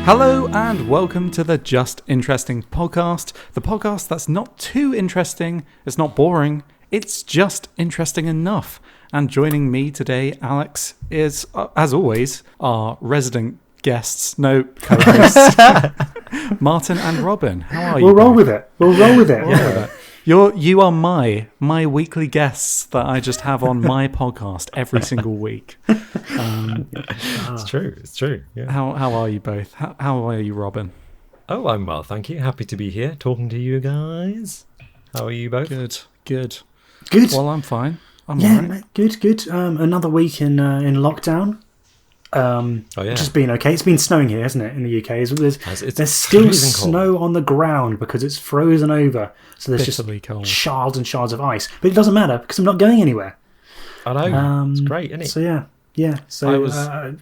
Hello and welcome to the Just Interesting podcast. The podcast that's not too interesting, it's not boring, it's just interesting enough. And joining me today, Alex, is, as always, our resident guests, no co-hosts, Martin and Robin. How are you? We'll roll with it. Yeah. You are my weekly guests that I just have on my podcast every single week. It's true. Yeah. How are you both? How are you, Robin? Oh, I'm well, thank you. Happy to be here talking to you guys. How are you both? Good. Well, I'm fine. I'm yeah, alright. good. Another week in lockdown. Just been okay. It's been snowing here, hasn't it, in the UK? There's still snow on the ground because it's frozen over. So there's bitterly just cold. shards and shards of ice. But it doesn't matter because I'm not going anywhere. I know. It's great, isn't it? So yeah. So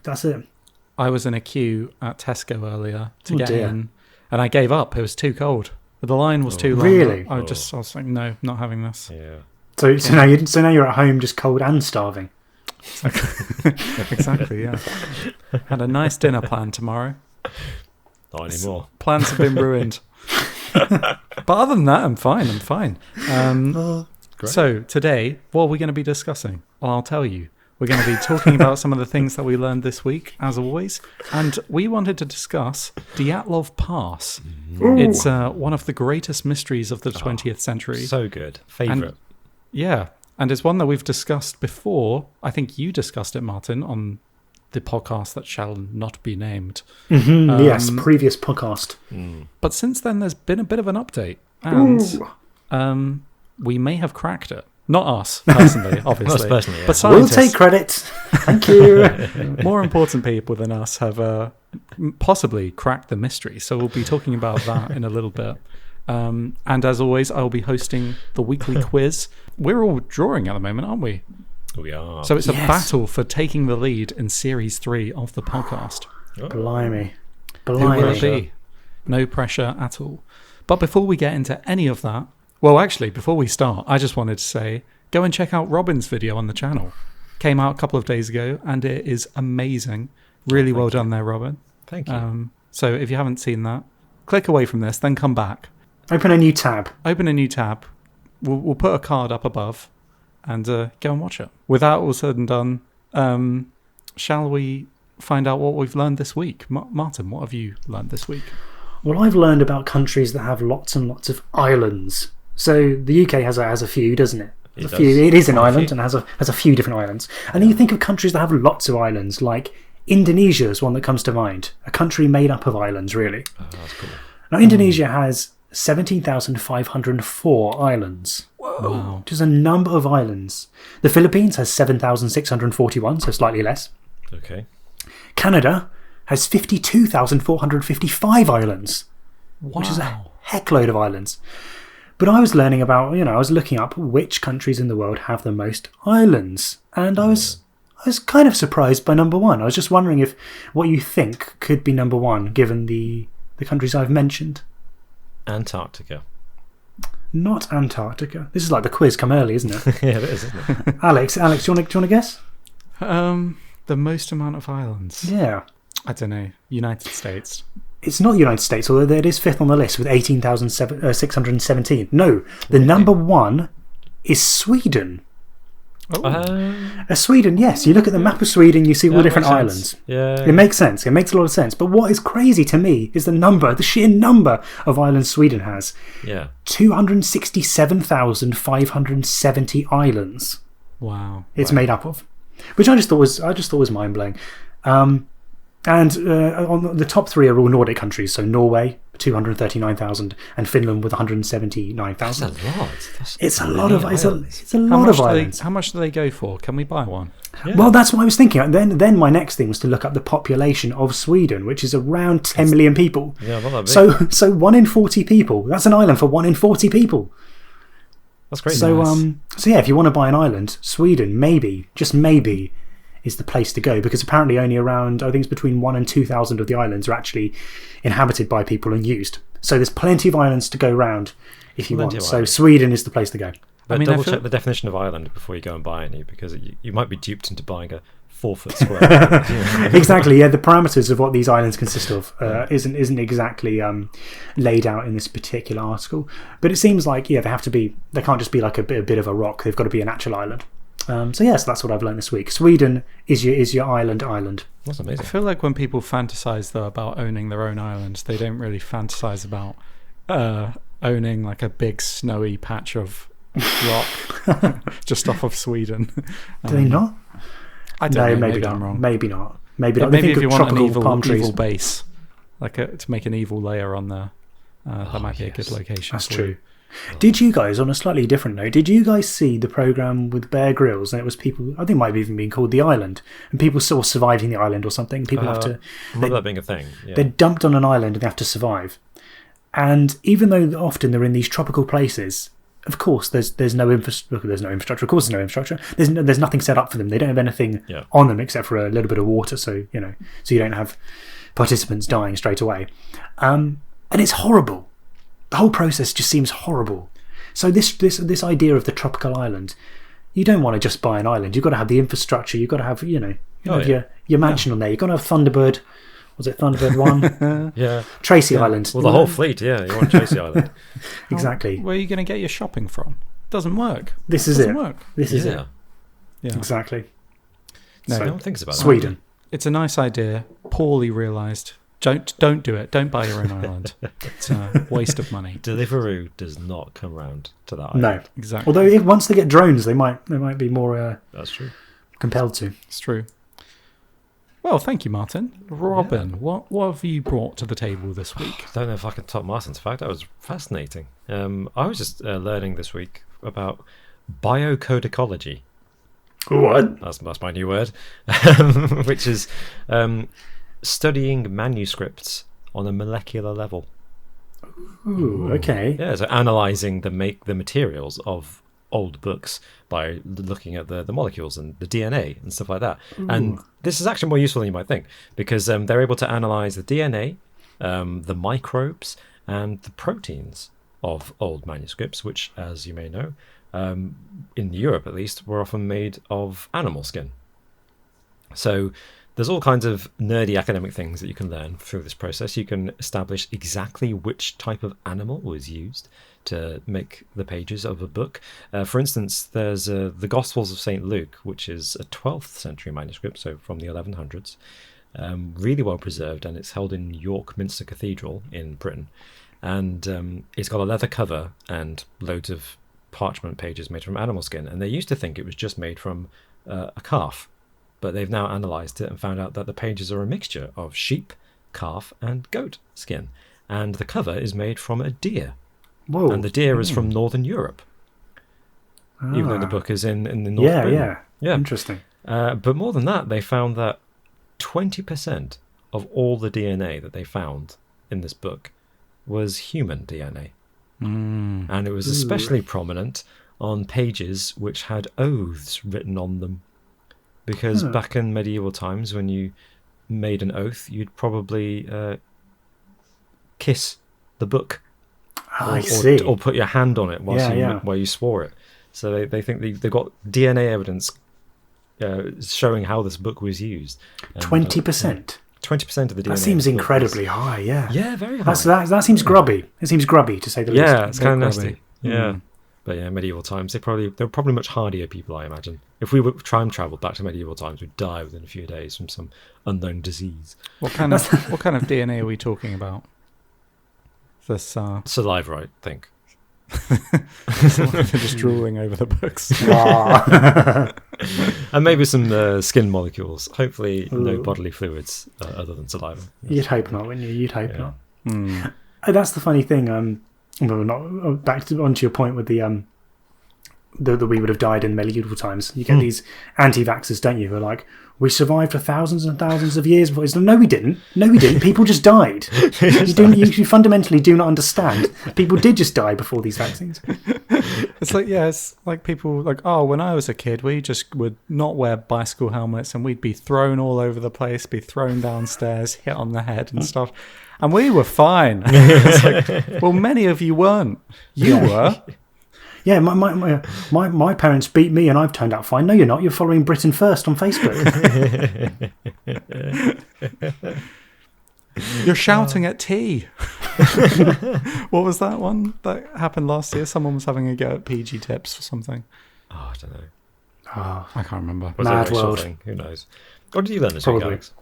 that's it. I was in a queue at Tesco earlier to get dear. in, and I gave up. It was too cold. The line was too long. Really? I was like, no, not having this. Yeah. So now you're at home just cold and starving. Exactly, yeah. Had a nice dinner plan tomorrow. Not anymore. Plans have been ruined. But other than that, I'm fine. Great. So today, what are we going to be discussing? Well, I'll tell you. We're going to be talking about some of the things that we learned this week, as always. And we wanted to discuss Dyatlov Pass. Ooh. It's one of the greatest mysteries of the 20th century. So good. Favourite. Yeah, and it's one that we've discussed before. I think you discussed it, Martin, on the podcast that shall not be named. Yes, previous podcast. But since then, there's been a bit of an update. And we may have cracked it. Not us, personally, obviously. Not us personally, yeah. But We'll scientists, take credit. Thank you. more important people than us have possibly cracked the mystery. So we'll be talking about that in a little bit. And as always, I'll be hosting the weekly quiz. We're all drawing at the moment, aren't we? We are. So it's a battle for taking the lead in Series 3 of the podcast. Blimey. Who will it be? No pressure at all. But before we get into any of that, well, actually, before we start, I just wanted to say, go and check out Robin's video on the channel. Came out a couple of days ago, and it is amazing. Really well done there, Robin. Thank you. So if you haven't seen that, click away from this, then come back. Open a new tab. We'll put a card up above and go and watch it. With that all said and done, shall we find out what we've learned this week? Martin, what have you learned this week? Well, I've learned about countries that have lots and lots of islands. So the UK has a few, doesn't it? It is an island and has a few different islands. And then you think of countries that have lots of islands, like Indonesia is one that comes to mind. A country made up of islands, really. Oh, that's cool. Now, Indonesia has 17,504 islands. Wow. Which is a number of islands. The Philippines has 7,641, so slightly less. Okay. Canada has 52,455 islands, which is a heckload of islands. But I was learning about, I was looking up which countries in the world have the most islands. And I was kind of surprised by number one. I was just wondering what you think could be number one, given the countries I've mentioned. Antarctica. Not Antarctica. This is like the quiz come early, isn't it? Yeah, it is, isn't it? Alex, do you want to guess? The most amount of islands. Yeah. I don't know. United States. It's not the United States, although it is fifth on the list with 18,617. No, the number one is Sweden. Sweden, yes. You look at the map of Sweden, you see all the different islands. Yeah. It makes sense. It makes a lot of sense. But what is crazy to me is the sheer number of islands Sweden has. Yeah. 267,570 islands. Wow. It's made up of, which I just thought was mind blowing. And on the top three are all Nordic countries. So Norway, 239,000, and Finland with 179,000. That's a lot. It's a lot of islands. How much do they go for? Can we buy one? Yeah. Well, that's what I was thinking. And then my next thing was to look up the population of Sweden, which is around 10 million people. Yeah, not that big. So 1 in 40 people. That's an island for 1 in 40 people. That's great. So Nice. So yeah, if you want to buy an island, Sweden just maybe is the place to go, because apparently only around, I think it's between 1,000 and 2,000 of the islands are actually inhabited by people and used. So there's plenty of islands to go round if you want. So Sweden is the place to go. But I mean, I double feel- check the definition of island before you go and buy any, because you might be duped into buying a 4-foot square. Exactly. Yeah, the parameters of what these islands consist of isn't exactly laid out in this particular article. But it seems like they have to be. They can't just be like a bit of a rock. They've got to be an actual island. So that's what I've learned this week. Sweden is your island. That's I amazing. feel like when people fantasize though about owning their own islands, they don't really fantasize about owning like a big snowy patch of rock just off of Sweden. Do they not? I don't know. Maybe Maybe not. I'm wrong. Maybe not. Maybe But not. They maybe think if you of want an tropical palm trees. evil base, like to make an evil layer on there, that might be a good yes. location. That's for true. you. Did you guys, on a slightly different note, did you guys see the program with Bear Grylls? And it was people, I think it might have even been called The Island, and people still surviving the island or something. People have to, I remember that being a thing. Yeah. they're dumped on an island and they have to survive. And even though often they're in these tropical places, of course, there's no infrastructure. There's no infrastructure. Of course, there's no infrastructure. There's nothing set up for them. They don't have anything Yeah. on them except for a little bit of water. So so you don't have participants dying straight away. And it's horrible. The whole process just seems horrible. So this idea of the tropical island, you don't want to just buy an island. You've got to have the infrastructure. You've got to have your mansion on there. You've got to have Thunderbird. Was it Thunderbird 1? Yeah. Tracy Island. Well, the whole fleet, yeah. You want Tracy Island. Exactly. Where are you going to get your shopping from? Doesn't work. This is Doesn't it. work. This is Yeah. it. Yeah. Exactly. No, No one thinks about that. Sweden. It's a nice idea, poorly realised. Don't do it. Don't buy your own island. It's a waste of money. Deliveroo does not come round to that island. No. Exactly. Although once they get drones, they might be more That's true. compelled to. It's true. Well, thank you, Martin. Robin, what have you brought to the table this week? I don't know if I can top Martin's fact. That was fascinating. I was just learning this week about biocodicology. What? That's my new word, which is studying manuscripts on a molecular level. Ooh, okay. Yeah, so analysing the materials of old books by looking at the molecules and the DNA and stuff like that. And this is actually more useful than you might think, because they're able to analyse the DNA, the microbes, and the proteins of old manuscripts, which, as you may know, in Europe at least, were often made of animal skin. So there's all kinds of nerdy academic things that you can learn through this process. You can establish exactly which type of animal was used to make the pages of a book. For instance, there's the Gospels of St. Luke, which is a 12th century manuscript, so from the 1100s, really well preserved, and it's held in York Minster Cathedral in Britain. And it's got a leather cover and loads of parchment pages made from animal skin, and they used to think it was just made from a calf. But they've now analysed it and found out that the pages are a mixture of sheep, calf, and goat skin. And the cover is made from a deer. Whoa. And the deer is from Northern Europe, even though the book is in the North Yeah, Britain. yeah. Interesting. But more than that, they found that 20% of all the DNA that they found in this book was human DNA. And it was especially prominent on pages which had oaths written on them. Because back in medieval times, when you made an oath, you'd probably kiss the book. I see. Or put your hand on it Yeah, while you swore it. So they think they've got DNA evidence showing how this book was used. 20%. 20% of the DNA. That seems of the book incredibly high, yeah. Yeah, very high. That seems grubby. It seems grubby, to say the least. Yeah, it's kind of grubby. nasty. Yeah. But yeah, medieval times, they're probably much hardier people, I imagine. If we were time travelled back to medieval times, we'd die within a few days from some unknown disease. What kind of DNA are we talking about? This Saliva, I think. just drooling over the books. And maybe some skin molecules. Hopefully no bodily fluids other than saliva. You'd hope not, wouldn't you? You'd hope Yeah. not. That's the funny thing. Onto your point with the that we would have died in medieval times. You get these anti-vaxxers, don't you? Who are like, we survived for thousands and thousands of years before. It's like, no, we didn't. No, we didn't. People just died. You fundamentally do not understand. People did just die before these vaccines. It's like people like, oh, when I was a kid, we just would not wear bicycle helmets and we'd be thrown all over the place, be thrown downstairs, hit on the head and stuff. And we were fine. It's like, well, many of you weren't. You were. Yeah, my parents beat me and I've turned out fine. No, you're not. You're following Britain First on Facebook. You're shouting at tea. What was that one that happened last year? Someone was having a go at PG Tips for something. Oh, I don't know. Oh, I can't remember. Was it a Mad racial world. thing? Who knows? What did you learn this week, Probably. Alex?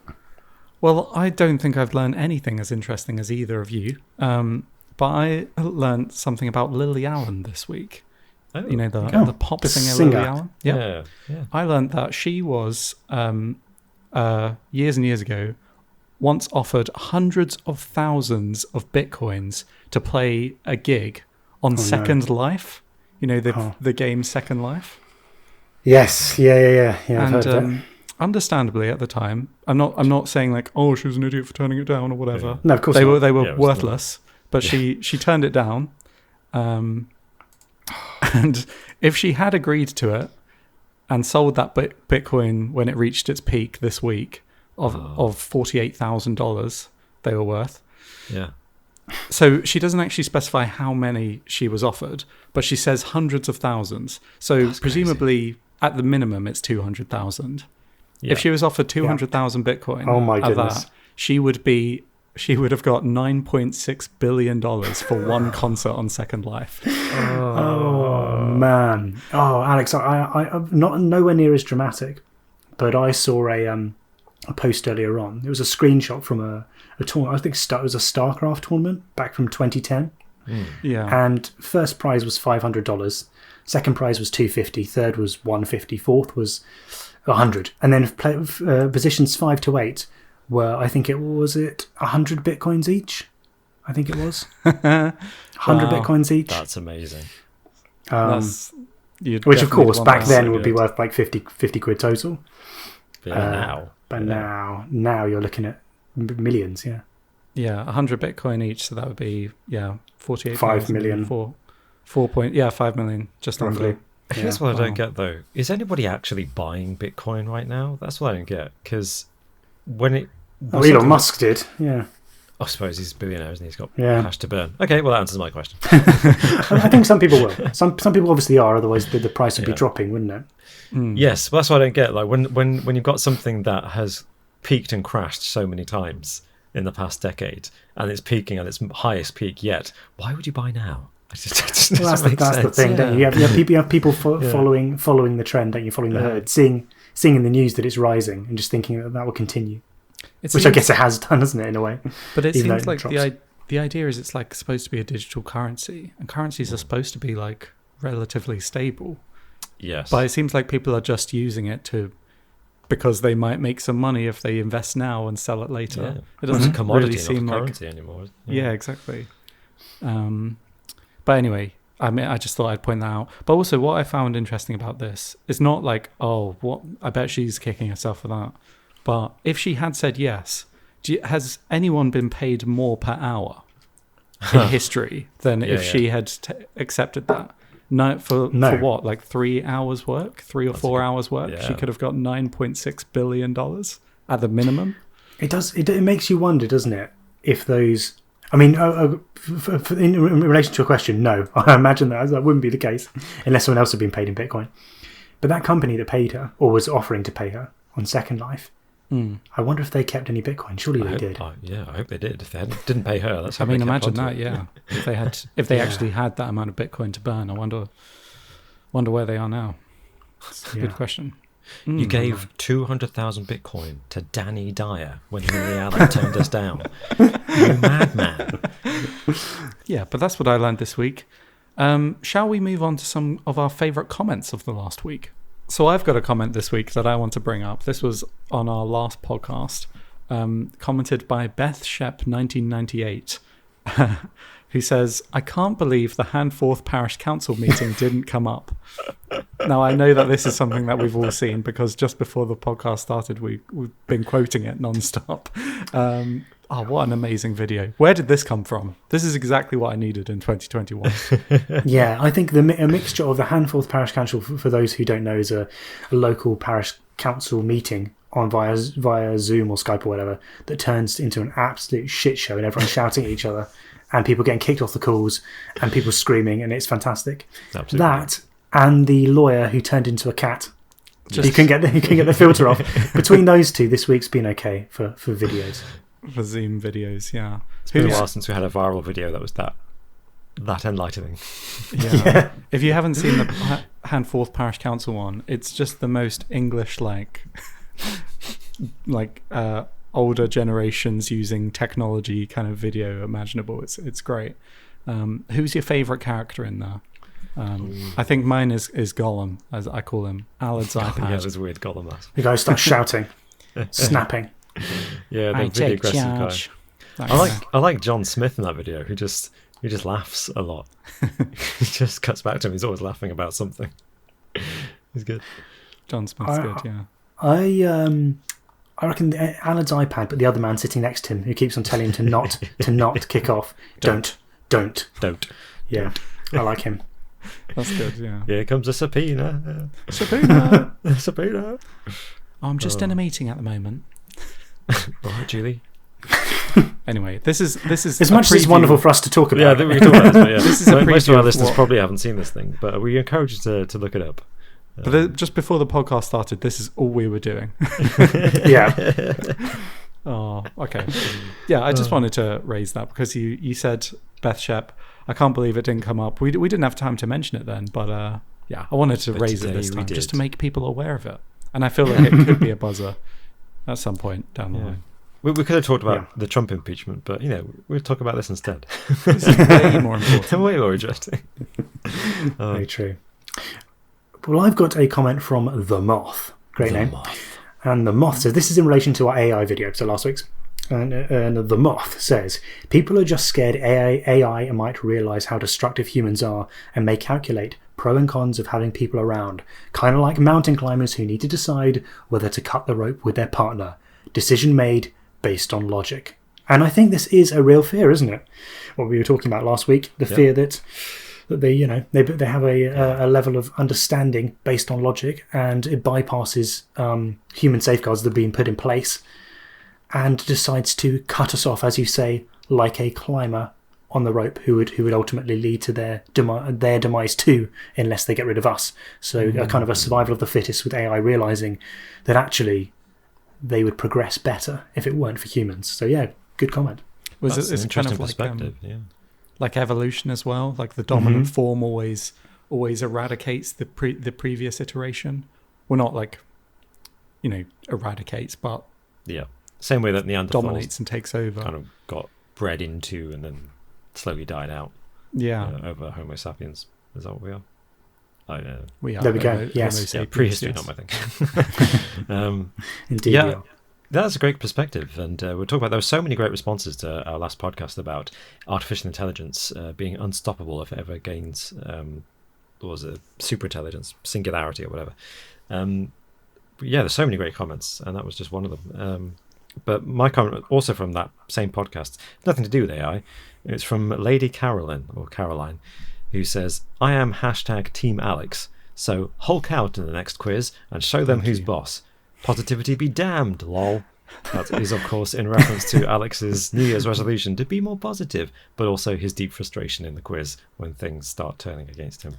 Well, I don't think I've learned anything as interesting as either of you. But I learned something about Lily Allen this week. Oh, You know, the pop the singer singer. Lily Allen? yeah. I learned that she was, years and years ago, once offered hundreds of thousands of bitcoins to play a gig on Second Life. You know, the game Second Life. yes, yeah. I've heard And that. understandably at the time, I'm not saying like, oh, she was an idiot for turning it down or whatever. No, of course They not. were Yeah, it was worthless, but she turned it down. And if she had agreed to it and sold that Bitcoin when it reached its peak this week of $48,000, they were worth. Yeah. So she doesn't actually specify how many she was offered, but she says hundreds of thousands. So That's presumably at the minimum it's 200,000. Yeah. If she was offered 200,000 Bitcoin, Oh my at goodness. that, she would have got $9.6 billion for one concert on Second Life. Oh man. Oh, Alex, I'm not nowhere near as dramatic, but I saw a post earlier on. It was a screenshot from a tournament. I think it was a StarCraft tournament back from 2010. Yeah. And first prize was $500, second prize was $250, third was $150, fourth was $100, and then positions 5 to 8 were, I think it 100 bitcoins each. I think it was 100 Wow. bitcoins each. That's amazing. Which of course back then so would be good. worth like 50 quid total. But yeah, now. But now you're looking at millions. Yeah. Yeah, 100 Bitcoin each, so that would be 48 5 million. 5 million, just Roughly. under. Here's Yeah, what I don't wow. get though: is anybody actually buying Bitcoin right now? That's what I don't get. Because when it, Oh, Elon Musk did. Yeah. I suppose he's a billionaire, isn't he? He's got Yeah. cash to burn. Okay, well that answers my question. I think some people will. Some people obviously are. Otherwise, the price would be Yeah. dropping, wouldn't it? Yes, but that's what I don't get. Like when you've got something that has peaked and crashed so many times in the past decade, and it's peaking at its highest peak yet, why would you buy now? It just Well, doesn't make that's the sense. thing, don't you? You have people Yeah. following the trend, don't you? Following the herd, seeing in the news that it's rising, and just thinking that will continue. It Which I seems- guess it has done, hasn't it, in a way? But it even though seems it like drops. the idea is it's like supposed to be a digital currency, and currencies are supposed to be like relatively stable. Yes, But it seems like people are just using it because they might make some money if they invest now and sell it later. yeah. It It's doesn't a commodity, really not seem a like currency anymore. yeah, exactly. But anyway, I mean, I just thought I'd point that out. But also, what I found interesting about this is not like, oh, what? I bet she's kicking herself for that. But if she had said yes, has anyone been paid more per hour in history than if she had accepted that? No, for what? Like 3 hours work, 3 or 4 hours work. yeah. She could have got $9.6 billion at the minimum. It does. It makes you wonder, doesn't it? If those, I mean, in relation to a question, no, I imagine that wouldn't be the case unless someone else had been paid in Bitcoin. But that company that paid her or was offering to pay her on Second Life, I wonder if they kept any Bitcoin. Surely they did. I hope they did. If they didn't pay her, that's how I mean, they kept imagine onto that, it. yeah. If they actually had that amount of Bitcoin to burn, I wonder where they are now. It's a good question. You gave 200,000 Bitcoin to Danny Dyer when Lily Allen turned us down. You madman. Yeah, but that's what I learned this week. Shall we move on to some of our favourite comments of the last week? So I've got a comment this week that I want to bring up. This was on our last podcast, commented by Beth Shep 1998, who says, I can't believe the Handforth Parish Council meeting didn't come up. Now, I know that this is something that we've all seen because just before the podcast started, we've been quoting it non-stop. What an amazing video. Where did this come from? This is exactly what I needed in 2021. Yeah, I think a mixture of the Handforth Parish Council, for those who don't know, is a local parish council meeting on via Zoom or Skype or whatever that turns into an absolute shit show and everyone's shouting at each other and people getting kicked off the calls and people screaming, and it's fantastic. Absolutely. That and the lawyer who turned into a cat. You can get the filter off. Between those two, this week's been okay for videos. For Zoom videos, yeah. It's been a while since we had a viral video that was that enlightening. Yeah. If you haven't seen the Handforth Parish Council one, it's just the most English like older generations using technology kind of video imaginable. It's great. Who's your favourite character in there? I think mine is Gollum, as I call him. Alad's iPad. Yeah, there's a weird Gollum. That. The guy starts shouting, snapping. Yeah, the really aggressive guy. I like John Smith in that video. Who just laughs a lot. He just cuts back to him. He's always laughing about something. He's good. John Smith's good. Yeah. I reckon Alad's iPad, but the other man sitting next to him who keeps on telling him to not kick off. Don't. Yeah, I like him. That's good. Yeah. Here comes a subpoena. Subpoena. Subpoena. I'm just in a meeting at the moment. All right, Julie. Anyway, this is as much as it's wonderful for us to talk about. Yeah, I think we can talk about this. But yeah. This is a most of preview our of listeners what- probably haven't seen this thing, but we encourage you to look it up. But just before the podcast started, this is all we were doing. Yeah. Oh, okay. Yeah, I just wanted to raise that because you said Beth Shep. I can't believe it didn't come up. We didn't have time to mention it then, but yeah, I wanted to raise it this time just to make people aware of it. And I feel like it could be a buzzer at some point down the line. We could have talked about the Trump impeachment, but we'll talk about this instead. This is way more important. Way more interesting. Very true. Well, I've got a comment from The Moth. Great name. And The Moth says, this is in relation to our AI video, so last week's. And The Moth says, people are just scared AI might realise how destructive humans are and may calculate pro and cons of having people around, kind of like mountain climbers who need to decide whether to cut the rope with their partner. Decision made based on logic. And I think this is a real fear, isn't it? What we were talking about last week, the fear that they have a level of understanding based on logic, and it bypasses human safeguards that are being put in place and decides to cut us off, as you say, like a climber on the rope who would ultimately lead to their demise too, unless they get rid of us. So a kind of a survival of the fittest, with AI realising that actually they would progress better if it weren't for humans. So yeah, good comment. That's It's an kind interesting of like perspective. like evolution as well. Like the dominant form always eradicates the previous iteration. Well, not like eradicates, but Same way that Neanderthals dominates and takes over. kind of got bred into and then slowly died out. Over Homo sapiens. Is that what we are? I don't know. We are. There we go. Homo Yes. sapiens, Prehistory, yes. not my thing. Indeed. Yeah. we are. That's a great perspective, and we'll talk about. There were so many great responses to our last podcast about artificial intelligence being unstoppable if it ever gains, what was it, super intelligence, singularity, or whatever. There's so many great comments, and that was just one of them. But my comment, also from that same podcast, nothing to do with AI. It's from Lady Caroline, who says, "I am #Team Alex, so Hulk out in the next quiz and show them who's boss. Positivity be damned, lol." That is, of course, in reference to Alex's New Year's resolution to be more positive, but also his deep frustration in the quiz when things start turning against him.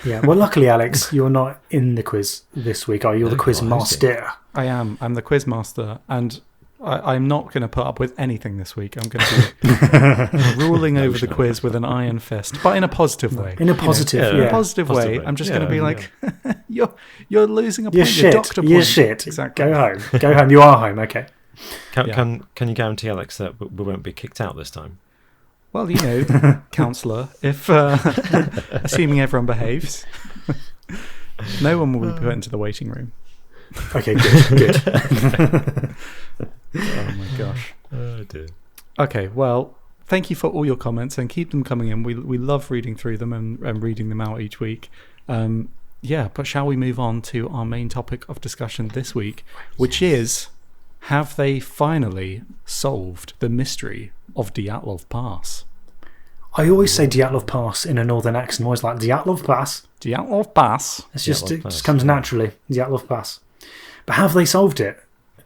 Yeah. Well, luckily, Alex, you're not in the quiz this week, are you? You're the quiz master. I am. I'm the quiz master, and I'm not going to put up with anything this week. I'm going to be ruling over the quiz with an iron fist, but in a positive way. In a positive, In a positive way. I'm just going to be like, you're losing a point. You're shit. Doctor point. You're shit. Exactly. Go home. Go home. You are home. Okay. Can you guarantee, Alex, that we won't be kicked out this time? Well, counsellor, if assuming everyone behaves, no one will be put into the waiting room. Okay, good. Oh my gosh. Oh dear. Okay, well, thank you for all your comments and keep them coming in. We love reading through them and reading them out each week. But shall we move on to our main topic of discussion this week, which is, have they finally solved the mystery of Dyatlov Pass? I always say Dyatlov Pass in a northern accent. I'm always like, Dyatlov Pass. Dyatlov Pass. It just comes naturally. Dyatlov Pass. But have they solved it?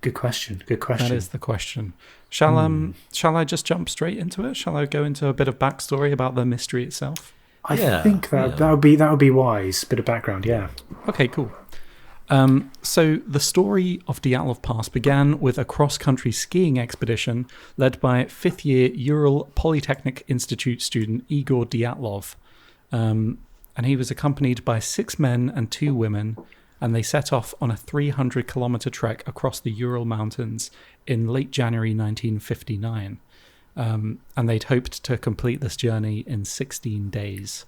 Good question. Good question. That is the question. Shall I just jump straight into it? Shall I go into a bit of backstory about the mystery itself? I think that would be wise. Bit of background, yeah. Okay, cool. So the story of Dyatlov Pass began with a cross-country skiing expedition led by fifth-year Ural Polytechnic Institute student Igor Dyatlov. And he was accompanied by 6 men and 2 women, and they set off on a 300-kilometer trek across the Ural Mountains in late January 1959. And they'd hoped to complete this journey in 16 days.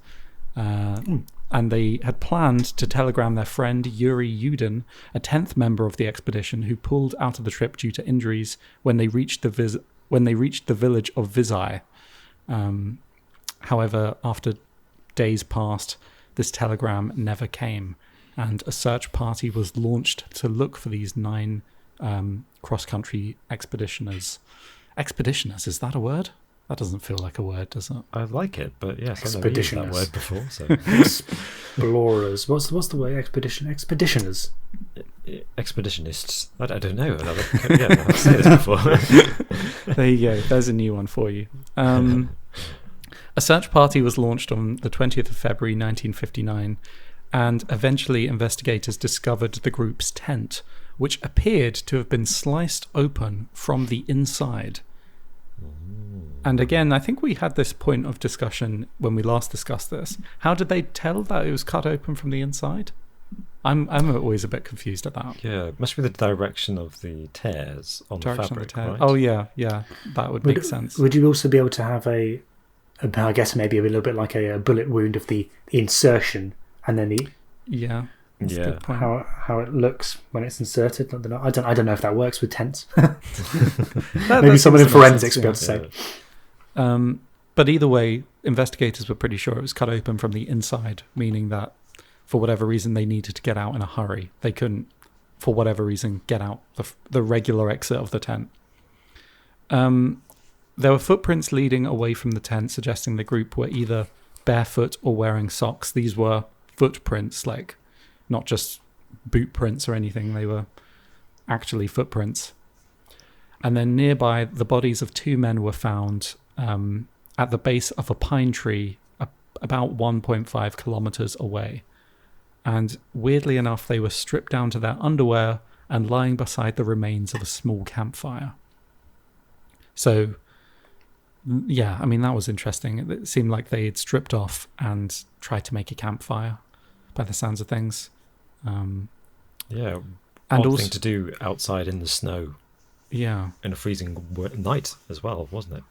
And they had planned to telegram their friend Yuri Yudin, a 10th member of the expedition, who pulled out of the trip due to injuries when they reached the village of Vizhai. However, after days passed, this telegram never came, and a search party was launched to look for these 9 cross-country expeditioners. Expeditioners, is that a word? That doesn't feel like a word, does it? I like it, but yes, I've never used that word before. So. Explorers. What's the word? Expeditioners. Expeditionists. I don't know. I've said this before. There you go. There's a new one for you. A search party was launched on the 20th of February 1959, and eventually investigators discovered the group's tent, which appeared to have been sliced open from the inside. And again, I think we had this point of discussion when we last discussed this. How did they tell that it was cut open from the inside? I'm always a bit confused at that. Yeah, it must be the direction of the tears on the fabric, right? Oh, yeah, that would make sense. Would you also be able to have I guess maybe a little bit like a bullet wound of the insertion, and then the... Yeah. That's a good point. How it looks when it's inserted. I don't know if that works with tents. Maybe Maybe someone in forensics will be able to say. But either way, investigators were pretty sure it was cut open from the inside, meaning that for whatever reason they needed to get out in a hurry. They couldn't, for whatever reason, get out the regular exit of the tent. There were footprints leading away from the tent, suggesting the group were either barefoot or wearing socks. These were footprints, like not just boot prints or anything. They were actually footprints. And then nearby, the bodies of 2 men were found at the base of a pine tree about 1.5 kilometers away. And weirdly enough, they were stripped down to their underwear and lying beside the remains of a small campfire. So, yeah, I mean, that was interesting. It seemed like they had stripped off and tried to make a campfire, by the sounds of things. Yeah, and odd thing to do outside in the snow. Yeah. In a freezing night as well, wasn't it?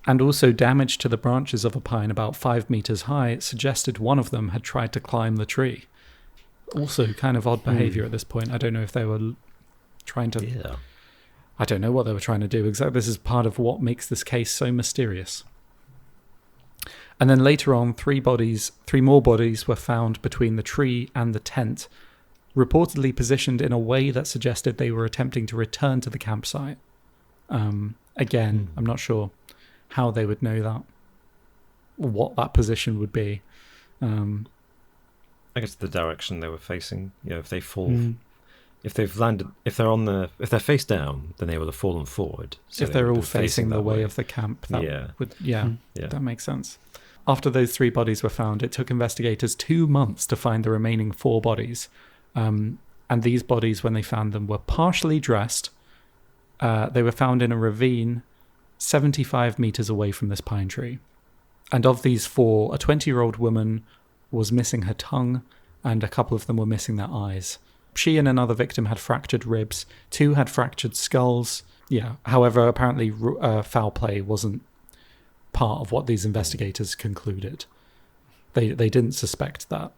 And also damage to the branches of a pine about 5 meters high suggested one of them had tried to climb the tree. Also kind of odd behavior at this point. I don't know if they were trying to... Yeah. I don't know what they were trying to do exactly. This is part of what makes this case so mysterious. And then later on, 3 more bodies were found between the tree and the tent, reportedly positioned in a way that suggested they were attempting to return to the campsite. Again, I'm not sure how they would know that, what that position would be. I guess the direction they were facing. You know, if they fall, if they've landed, if they're face down, then they will have fallen forward. So if they're all facing the way of the camp, that would, that makes sense. After those 3 bodies were found, it took investigators 2 months to find the remaining 4 bodies. And these bodies, when they found them, were partially dressed. They were found in a ravine 75 meters away from this pine tree. And of these 4, a 20-year-old woman was missing her tongue, and a couple of them were missing their eyes. She and another victim had fractured ribs. 2 had fractured skulls. Yeah. However, apparently foul play wasn't part of what these investigators concluded. They didn't suspect that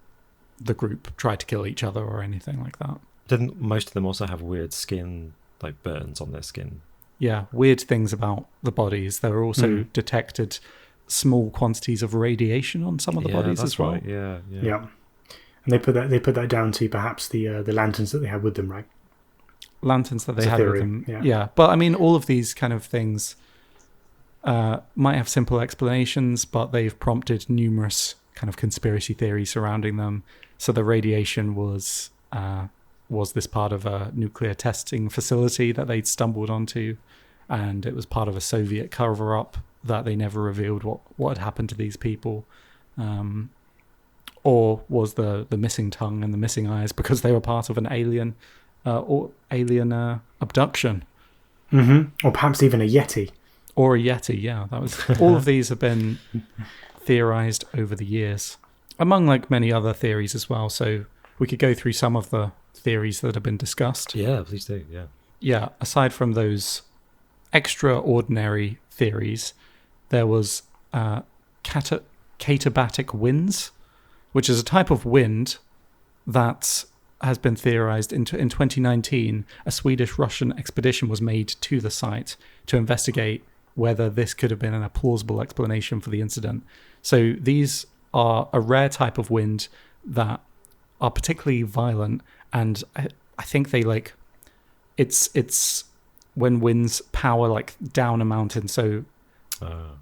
the group tried to kill each other or anything like that. Didn't most of them also have weird skin, like burns on their skin? Yeah, weird things about the bodies. There were also detected small quantities of radiation on some of the bodies as well. Right. Yeah. And they put that down to perhaps the lanterns that they had with them, right? Lanterns that they had with them. Yeah. But I mean, all of these kind of things might have simple explanations, but they've prompted numerous kind of conspiracy theories surrounding them. So the radiation was was this part of a nuclear testing facility that they'd stumbled onto, and it was part of a Soviet cover-up that they never revealed what had happened to these people, or was the missing tongue and the missing eyes because they were part of an alien abduction, or perhaps even a Yeti. Or a Yeti. Yeah, that was all of these have been theorized over the years, among like many other theories as well. So we could go through some of the theories that have been discussed. Yeah, please do. Yeah. Yeah, aside from those extraordinary theories, there was katabatic winds, which is a type of wind that has been theorized. In 2019, a Swedish-Russian expedition was made to the site to investigate whether this could have been a plausible explanation for the incident. So these are a rare type of wind that are particularly violent, and I think they it's when winds power like down a mountain. So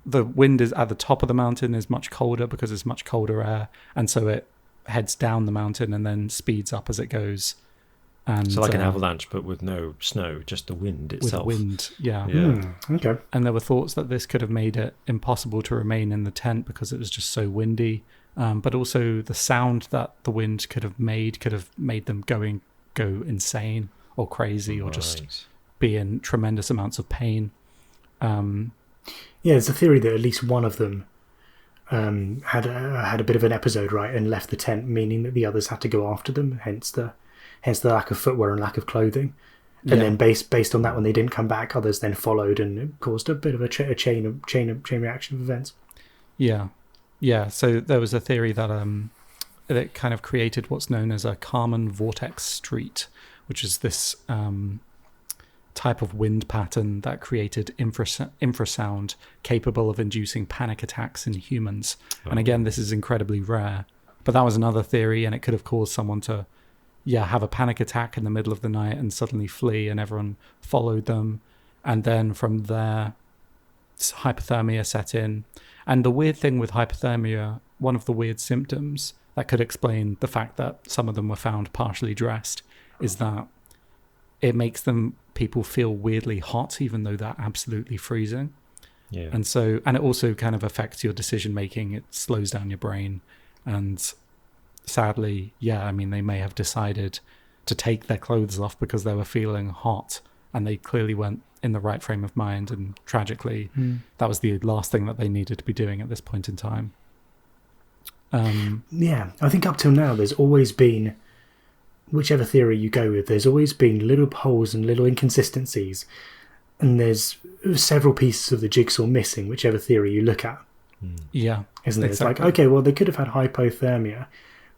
the wind is at the top of the mountain is much colder because it's much colder air, and so it heads down the mountain and then speeds up as it goes. And so like an avalanche, but with no snow, just the wind itself. With wind, yeah. Okay. And there were thoughts that this could have made it impossible to remain in the tent because it was just so windy. But also the sound that the wind could have made them go insane or crazy or just be in tremendous amounts of pain. Yeah, it's a theory that at least one of them had a bit of an episode, right, and left the tent, meaning that the others had to go after them. Hence the lack of footwear and lack of clothing. And then based on that, when they didn't come back, others then followed, and it caused a bit of a chain reaction of events. Yeah. Yeah, so there was a theory that it kind of created what's known as a Kármán vortex street, which is this type of wind pattern that created infrasound capable of inducing panic attacks in humans. And again, this is incredibly rare. But that was another theory, and it could have caused someone to have a panic attack in the middle of the night and suddenly flee, and everyone followed them. And then from there, hypothermia set in. And the weird thing with hypothermia, one of the weird symptoms that could explain the fact that some of them were found partially dressed, is that it makes people feel weirdly hot, even though they're absolutely freezing. Yeah. And it also kind of affects your decision making. It slows down your brain. And sadly, they may have decided to take their clothes off because they were feeling hot, and they clearly weren't in the right frame of mind, and tragically that was the last thing that they needed to be doing at this point in time. I think up till now there's always been, whichever theory you go with, there's always been little holes and little inconsistencies, and there's several pieces of the jigsaw missing, whichever theory you look at. Yeah, isn't it? Exactly. It's like, okay, well, they could have had hypothermia,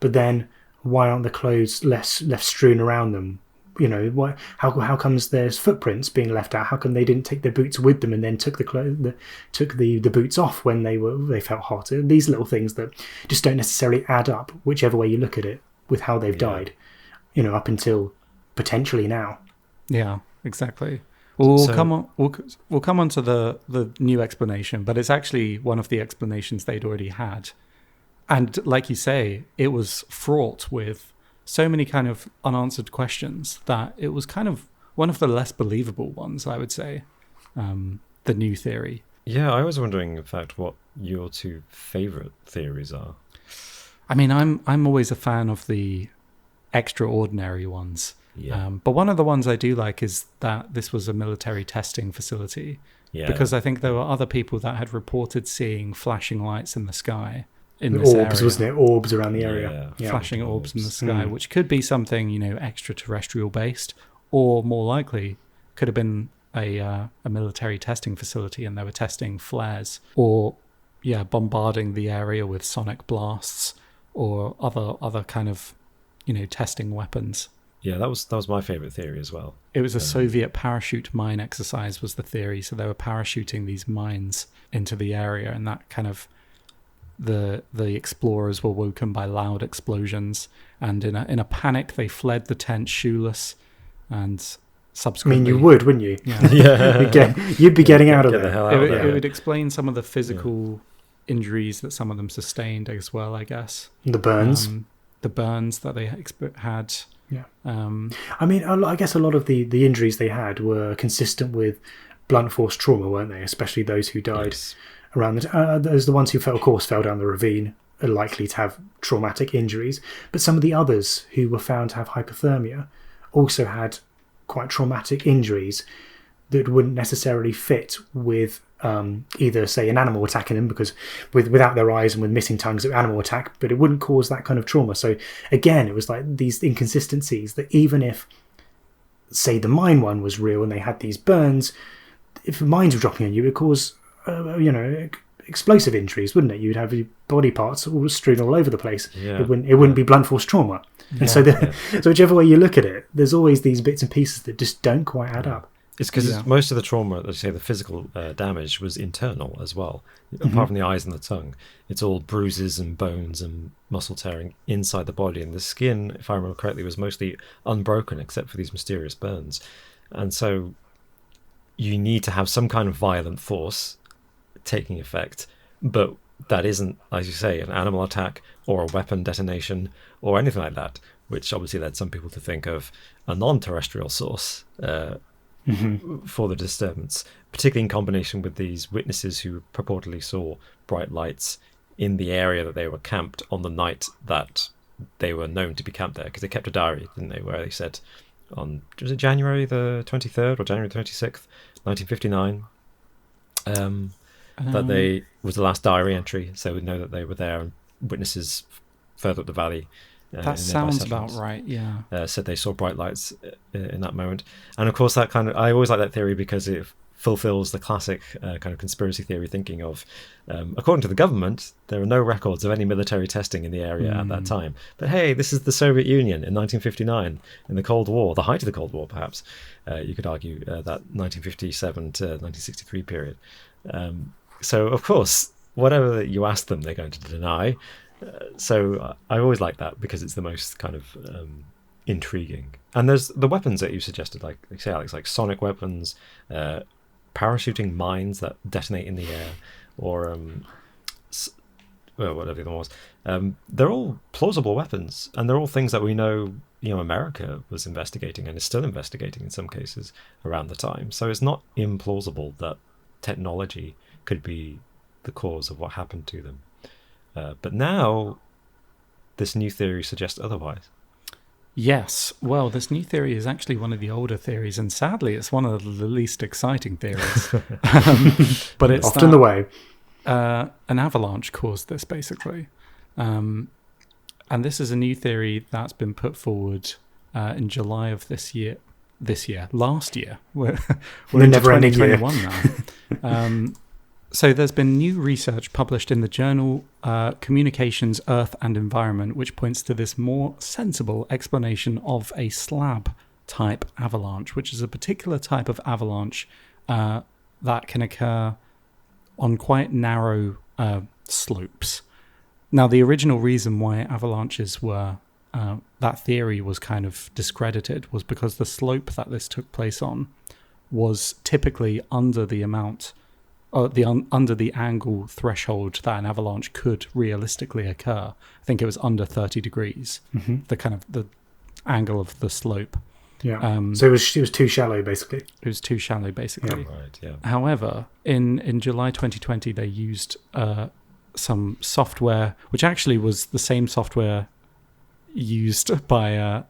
but then why aren't the clothes left strewn around them? You know, how comes there's footprints being left out? How come they didn't take their boots with them and then took the boots off when they felt hot? These little things that just don't necessarily add up, whichever way you look at it, with how they've died. You know, up until potentially now. Yeah, exactly. We'll come on to the new explanation, but it's actually one of the explanations they'd already had. And like you say, it was fraught with so many kind of unanswered questions that it was kind of one of the less believable ones, I would say, the new theory. Yeah, I was wondering, in fact, what your two favourite theories are. I mean, I'm always a fan of the extraordinary ones. Yeah. But one of the ones I do like is that this was a military testing facility. Yeah. Because I think there were other people that had reported seeing flashing lights in the sky in this orbs, area. Wasn't it? Orbs around the area. Yeah. Flashing orbs in the sky, which could be something, extraterrestrial based, or more likely could have been a military testing facility, and they were testing flares, or bombarding the area with sonic blasts or other kind of testing weapons. Yeah, that was my favourite theory as well. It was a Soviet parachute mine exercise was the theory. So they were parachuting these mines into the area, and that kind of the explorers were woken by loud explosions, and in a panic they fled the tent shoeless, and subsequently... I mean, you would, wouldn't you? Yeah. You'd be getting out of there. It would explain some of the physical injuries that some of them sustained as well, I guess. The burns. The burns that they had. Yeah. Um, I mean, I guess a lot of the injuries they had were consistent with blunt force trauma, weren't they? Especially those who died Yes. around those the ones who fell, of course, fell down the ravine are likely to have traumatic injuries. But some of the others who were found to have hypothermia also had quite traumatic injuries that wouldn't necessarily fit with either, say, an animal attacking them, because without their eyes and with missing tongues, an animal attack, but it wouldn't cause that kind of trauma. So again, it was like these inconsistencies that even if, say, the mine one was real and they had these burns, if mines were dropping on you, it would cause, explosive injuries, wouldn't it? You'd have your body parts all strewn all over the place. Yeah. It wouldn't be blunt force trauma. And so so whichever way you look at it, there's always these bits and pieces that just don't quite add up. It's because most of the trauma, let's say the physical damage, was internal as well. Apart from the eyes and the tongue, it's all bruises and bones and muscle tearing inside the body. And the skin, if I remember correctly, was mostly unbroken except for these mysterious burns. And so you need to have some kind of violent force taking effect, but that isn't, as you say, an animal attack or a weapon detonation or anything like that, which obviously led some people to think of a non-terrestrial source for the disturbance, particularly in combination with these witnesses who purportedly saw bright lights in the area that they were camped on the night that they were known to be camped there, because they kept a diary, didn't they, where they said on, was it January the 23rd or January 26th, 1959, that they was the last diary entry, so we know that they were there, and witnesses further up the valley that sounds about right, yeah. Said they saw bright lights in that moment. And of course, that kind of, I always like that theory because it fulfills the classic kind of conspiracy theory thinking of, according to the government, there are no records of any military testing in the area at that time. But hey, this is the Soviet Union in 1959, in the Cold War, the height of the Cold War, perhaps. You could argue that 1957 to 1963 period. So, of course, whatever you ask them, they're going to deny. So I always like that because it's the most kind of intriguing. And there's the weapons that you suggested, like you say, Alex, like sonic weapons, parachuting mines that detonate in the air, or whatever the other one was. They're all plausible weapons, and they're all things that we know, America was investigating and is still investigating in some cases around the time. So it's not implausible that technology could be the cause of what happened to them. But now, this new theory suggests otherwise. Yes. Well, this new theory is actually one of the older theories, and sadly, it's one of the least exciting theories. But it's often the way. An avalanche caused this, basically. And this is a new theory that's been put forward in July of last year. We're in never-ending year 2021 now. So there's been new research published in the journal Communications, Earth and Environment, which points to this more sensible explanation of a slab-type avalanche, which is a particular type of avalanche that can occur on quite narrow slopes. Now, the original reason why avalanches were, that theory was kind of discredited, was because the slope that this took place on was typically under the amount under the angle threshold that an avalanche could realistically occur. I think it was under 30 degrees, the kind of the angle of the slope. Yeah. So it was too shallow, basically. It was too shallow, basically. Yeah. Right, yeah. However, in July 2020, they used some software, which actually was the same software used by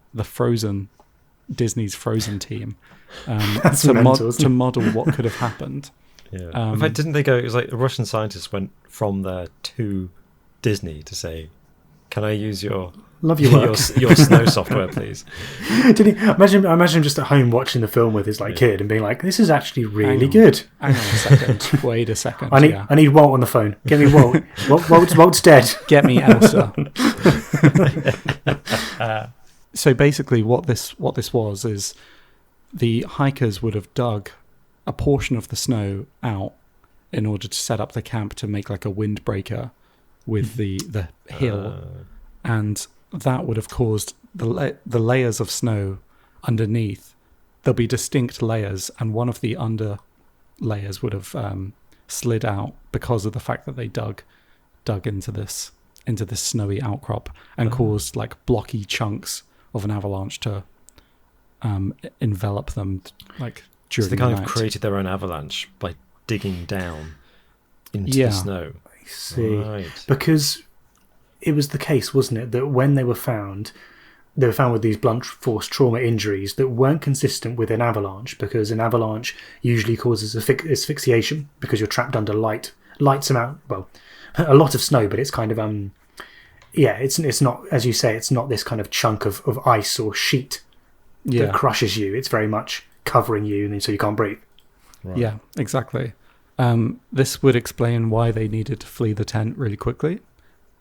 Disney's Frozen team, to model what could have happened. Yeah. In fact, didn't they go? It was like the Russian scientists went from there to Disney to say, "Can I use your love your work. your snow software, please?" Did he imagine him just at home watching the film with his kid and being like, "This is actually really good." Hang on a second. Wait a second. I need Walt on the phone. Get me Walt. Walt's dead. Get me Elsa. So basically, what this was is the hikers would have dug a portion of the snow out in order to set up the camp to make like a windbreaker with the hill, and that would have caused the layers of snow underneath. There'll be distinct layers, and one of the under layers would have slid out because of the fact that they dug into this snowy outcrop and caused like blocky chunks of an avalanche to envelop them like during So they the kind night. of created their own avalanche by digging down into Yeah. the snow. I see. Right. Because it was the case, wasn't it, that when they were found with these blunt force trauma injuries that weren't consistent with an avalanche, because an avalanche usually causes asphyxiation because you're trapped under lights amount, well, a lot of snow, but it's kind of it's not, as you say, it's not this kind of chunk of ice or sheet Yeah, that crushes you. It's very much covering you, and so you can't breathe. Right. yeah, exactly. This would explain why they needed to flee the tent really quickly.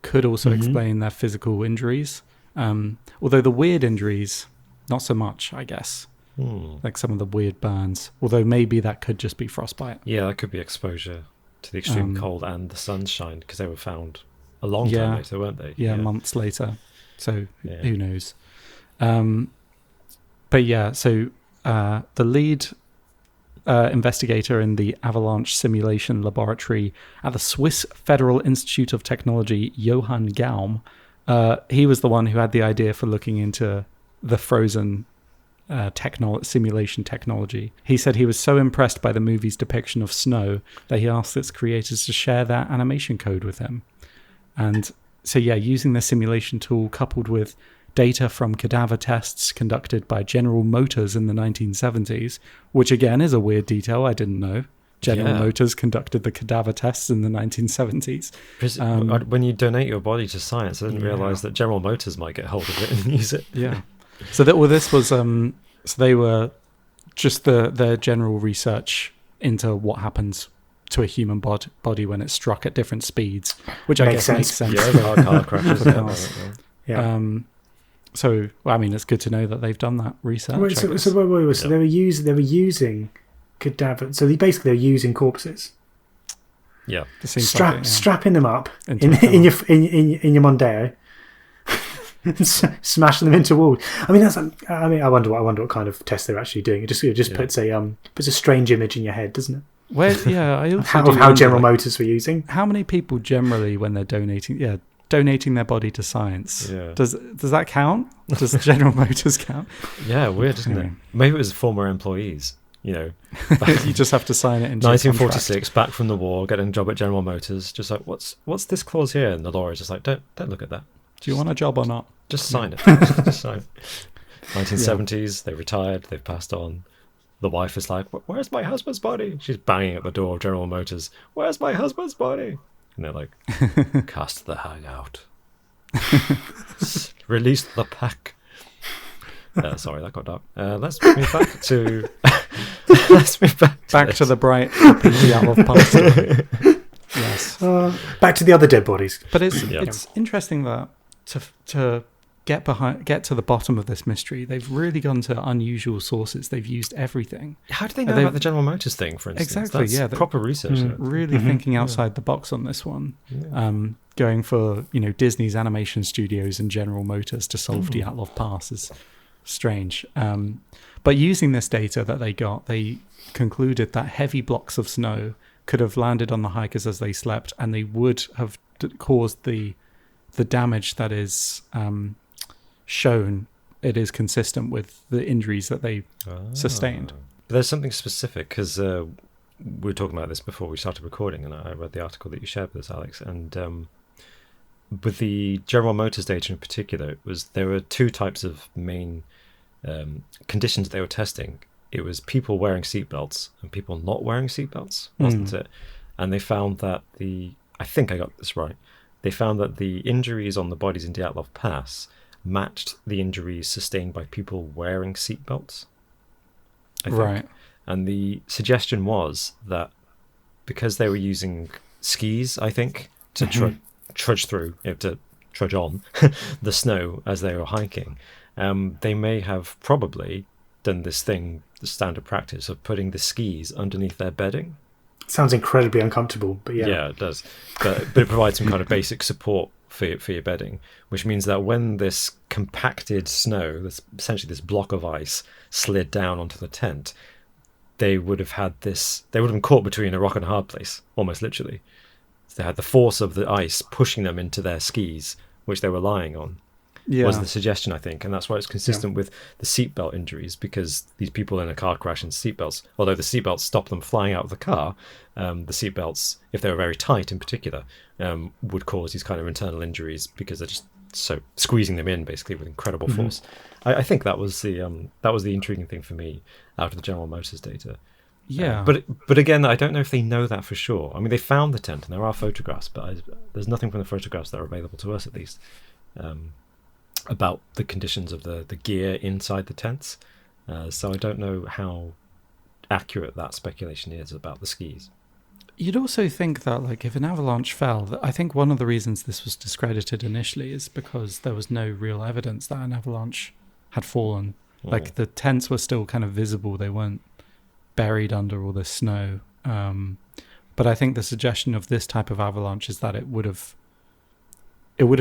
Could also explain their physical injuries. Although the weird injuries, not so much, I guess. Like some of the weird burns. Although maybe that could just be frostbite. Yeah, that could be exposure to the extreme cold and the sunshine, because they were found a long time later, weren't they? Yeah, months later. So Yeah. who knows? But yeah, so the lead investigator in the avalanche simulation laboratory at the Swiss Federal Institute of Technology, Johann Gaum, he was the one who had the idea for looking into the frozen simulation technology. He said he was so impressed by the movie's depiction of snow that he asked its creators to share their animation code with him. And so, yeah, using the simulation tool coupled with data from cadaver tests conducted by General Motors in the 1970s, which again is a weird detail I didn't know. General Motors conducted the cadaver tests in the 1970s. When you donate your body to science, I didn't realise that General Motors might get hold of it and use it. Yeah. So this was so they were just their general research into what happens to a human body when it's struck at different speeds, which I guess makes sense. Yeah, the car crashes. Yeah. So, well, I mean, it's good to know that they've done that research. Wait, so they were using cadaver. So they were using corpses, Yeah. It seems like it, yeah. strapping them up Into in a tunnel. your Mondeo, and smashing them into walls. I mean, I wonder what kind of test they're actually doing. It just puts a strange image in your head, doesn't it? Well, yeah, I also How do wonder, General like, Motors were using. how many people generally, when they're donating their body to science, does that count? Does General Motors count? Yeah, weird, isn't it? Anyway. Maybe it was former employees, you know. You just have to sign it in 1946, back from the war, getting a job at General Motors, just like, what's this clause here? And the lawyer's just like, don't look at that. Do you want a job or not? Just sign it. Just sign it. 1970s, they retired, they've passed on. The wife is like, where's my husband's body? She's banging at the door of General Motors. Where's my husband's body? And they're like, cast the hag out. Release the pack. Sorry, that got dark. Let's move back to... let's move back To the bright, happy Dyatlov party. Yes. Back to the other dead bodies. But it's interesting that to get to the bottom of this mystery, they've really gone to unusual sources. They've used everything. How do they know about the General Motors thing, for instance? Exactly, That's yeah. proper research. Really thinking outside the box on this one. Going for, Disney's animation studios and General Motors to solve Dyatlov Pass is strange. But using this data that they got, they concluded that heavy blocks of snow could have landed on the hikers as they slept, and they would have caused the damage that is shown. It is consistent with the injuries that they sustained. But there's something specific, because we were talking about this before we started recording, and I read the article that you shared with us, Alex, and with the General Motors data in particular, there were two types of main conditions they were testing. It was people wearing seatbelts and people not wearing seatbelts, wasn't it? And they found that I think I got this right, they found that the injuries on the bodies in Dyatlov Pass matched the injuries sustained by people wearing seatbelts, I think. Right. And the suggestion was that because they were using skis, I think, to trudge through, to trudge on the snow as they were hiking, they may have probably done this thing, the standard practice of putting the skis underneath their bedding. Sounds incredibly uncomfortable, but yeah. Yeah, it does. But it provides some kind of basic support for your bedding, which means that when this compacted snow, essentially this block of ice, slid down onto the tent, they would have been caught between a rock and a hard place, almost literally. So they had the force of the ice pushing them into their skis, which they were lying on. was the suggestion, I think. And that's why it's consistent with the seatbelt injuries, because these people in a car crash in seatbelts, although the seatbelts stop them flying out of the car, the seatbelts, if they were very tight in particular, would cause these kind of internal injuries because they're just so squeezing them in basically with incredible force. I think that was the intriguing thing for me out of the General Motors data. Yeah. But again, I don't know if they know that for sure. I mean, they found the tent and there are photographs, but there's nothing from the photographs that are available to us, at least, about the conditions of the gear inside the tents. So I don't know how accurate that speculation is about the skis. You'd also think that, like, if an avalanche fell, I think one of the reasons this was discredited initially is because there was no real evidence that an avalanche had fallen. Like, the tents were still kind of visible. They weren't buried under all this snow. But I think the suggestion of this type of avalanche is that it would have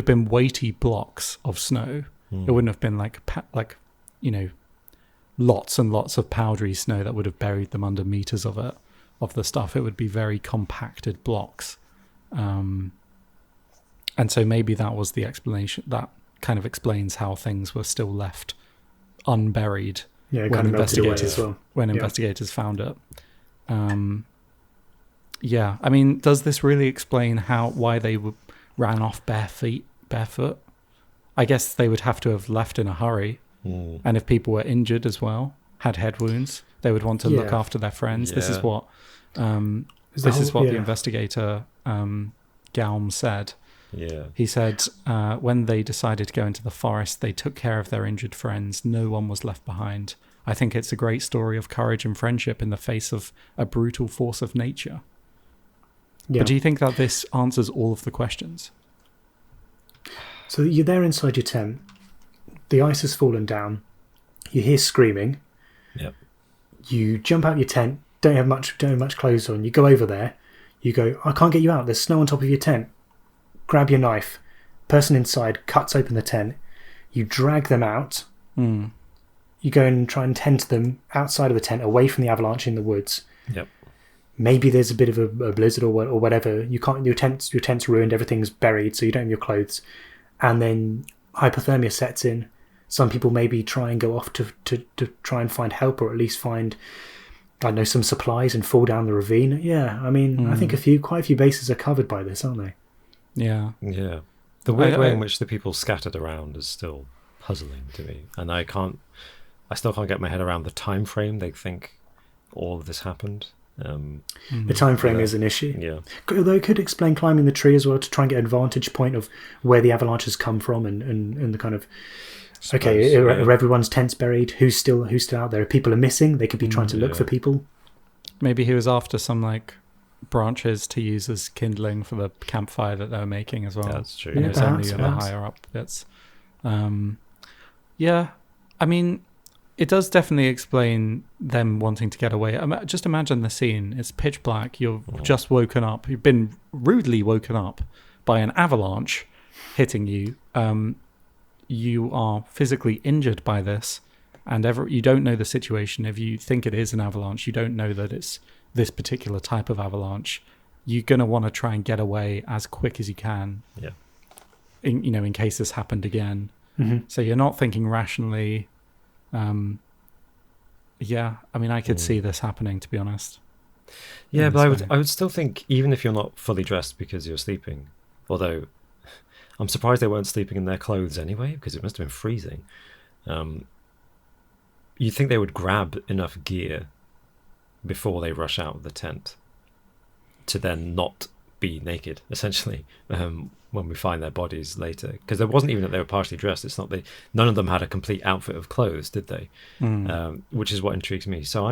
been weighty blocks of snow. It wouldn't have been like lots and lots of powdery snow that would have buried them under meters of the stuff. It would be very compacted blocks. And so maybe that was the explanation. That kind of explains how things were still left unburied when investigators found it. I mean, does this really explain why they ran off barefoot? I guess they would have to have left in a hurry. And if people were injured as well, had head wounds, they would want to look after their friends. This is what the investigator Gaum said. Yeah. He said, when they decided to go into the forest, they took care of their injured friends. No one was left behind. I think it's a great story of courage and friendship in the face of a brutal force of nature. Yeah. But do you think that this answers all of the questions? So you're there inside your tent. The ice has fallen down. You hear screaming. Yep. You jump out your tent. Don't have much clothes on. You go over there. You go, I can't get you out. There's snow on top of your tent. Grab your knife. Person inside cuts open the tent. You drag them out. You go and try and tend to them outside of the tent, away from the avalanche in the woods. Yep. Maybe there's a bit of a blizzard or whatever. You can't. Your tent's ruined. Everything's buried, so you don't have your clothes. And then hypothermia sets in. Some people maybe try and go off to try and find help, or at least find, I don't know, some supplies and fall down the ravine. Yeah, I mean, I think quite a few bases are covered by this, aren't they? Yeah. Yeah. The weird way in which the people scattered around is still puzzling to me, and I still can't get my head around the time frame they think all of this happened. The time frame is an issue. Yeah. Although it could explain climbing the tree as well, to try and get an vantage point of where the avalanche has come from, and the kind of are everyone's tents buried? Who's still out there? If people are missing, they could be trying to look for people. Maybe he was after some like branches to use as kindling for the campfire that they were making as well. That's true. It was only the higher up bits. I mean, it does definitely explain them wanting to get away. Just imagine the scene. It's pitch black. You've just woken up. You've been rudely woken up by an avalanche hitting you. You are physically injured by this, and you don't know the situation. If you think it is an avalanche, you don't know that it's this particular type of avalanche. You're going to want to try and get away as quick as you can. Yeah. In case this happened again. Mm-hmm. So you're not thinking rationally. I mean, I could see this happening, to be honest. Yeah, but I would still think, even if you're not fully dressed because you're sleeping, although I'm surprised they weren't sleeping in their clothes anyway, because it must have been freezing. You'd think they would grab enough gear before they rush out of the tent to then not be naked, essentially, when we find their bodies later. Because it wasn't even that they were partially dressed. It's not none of them had a complete outfit of clothes, did they? Which is what intrigues me. So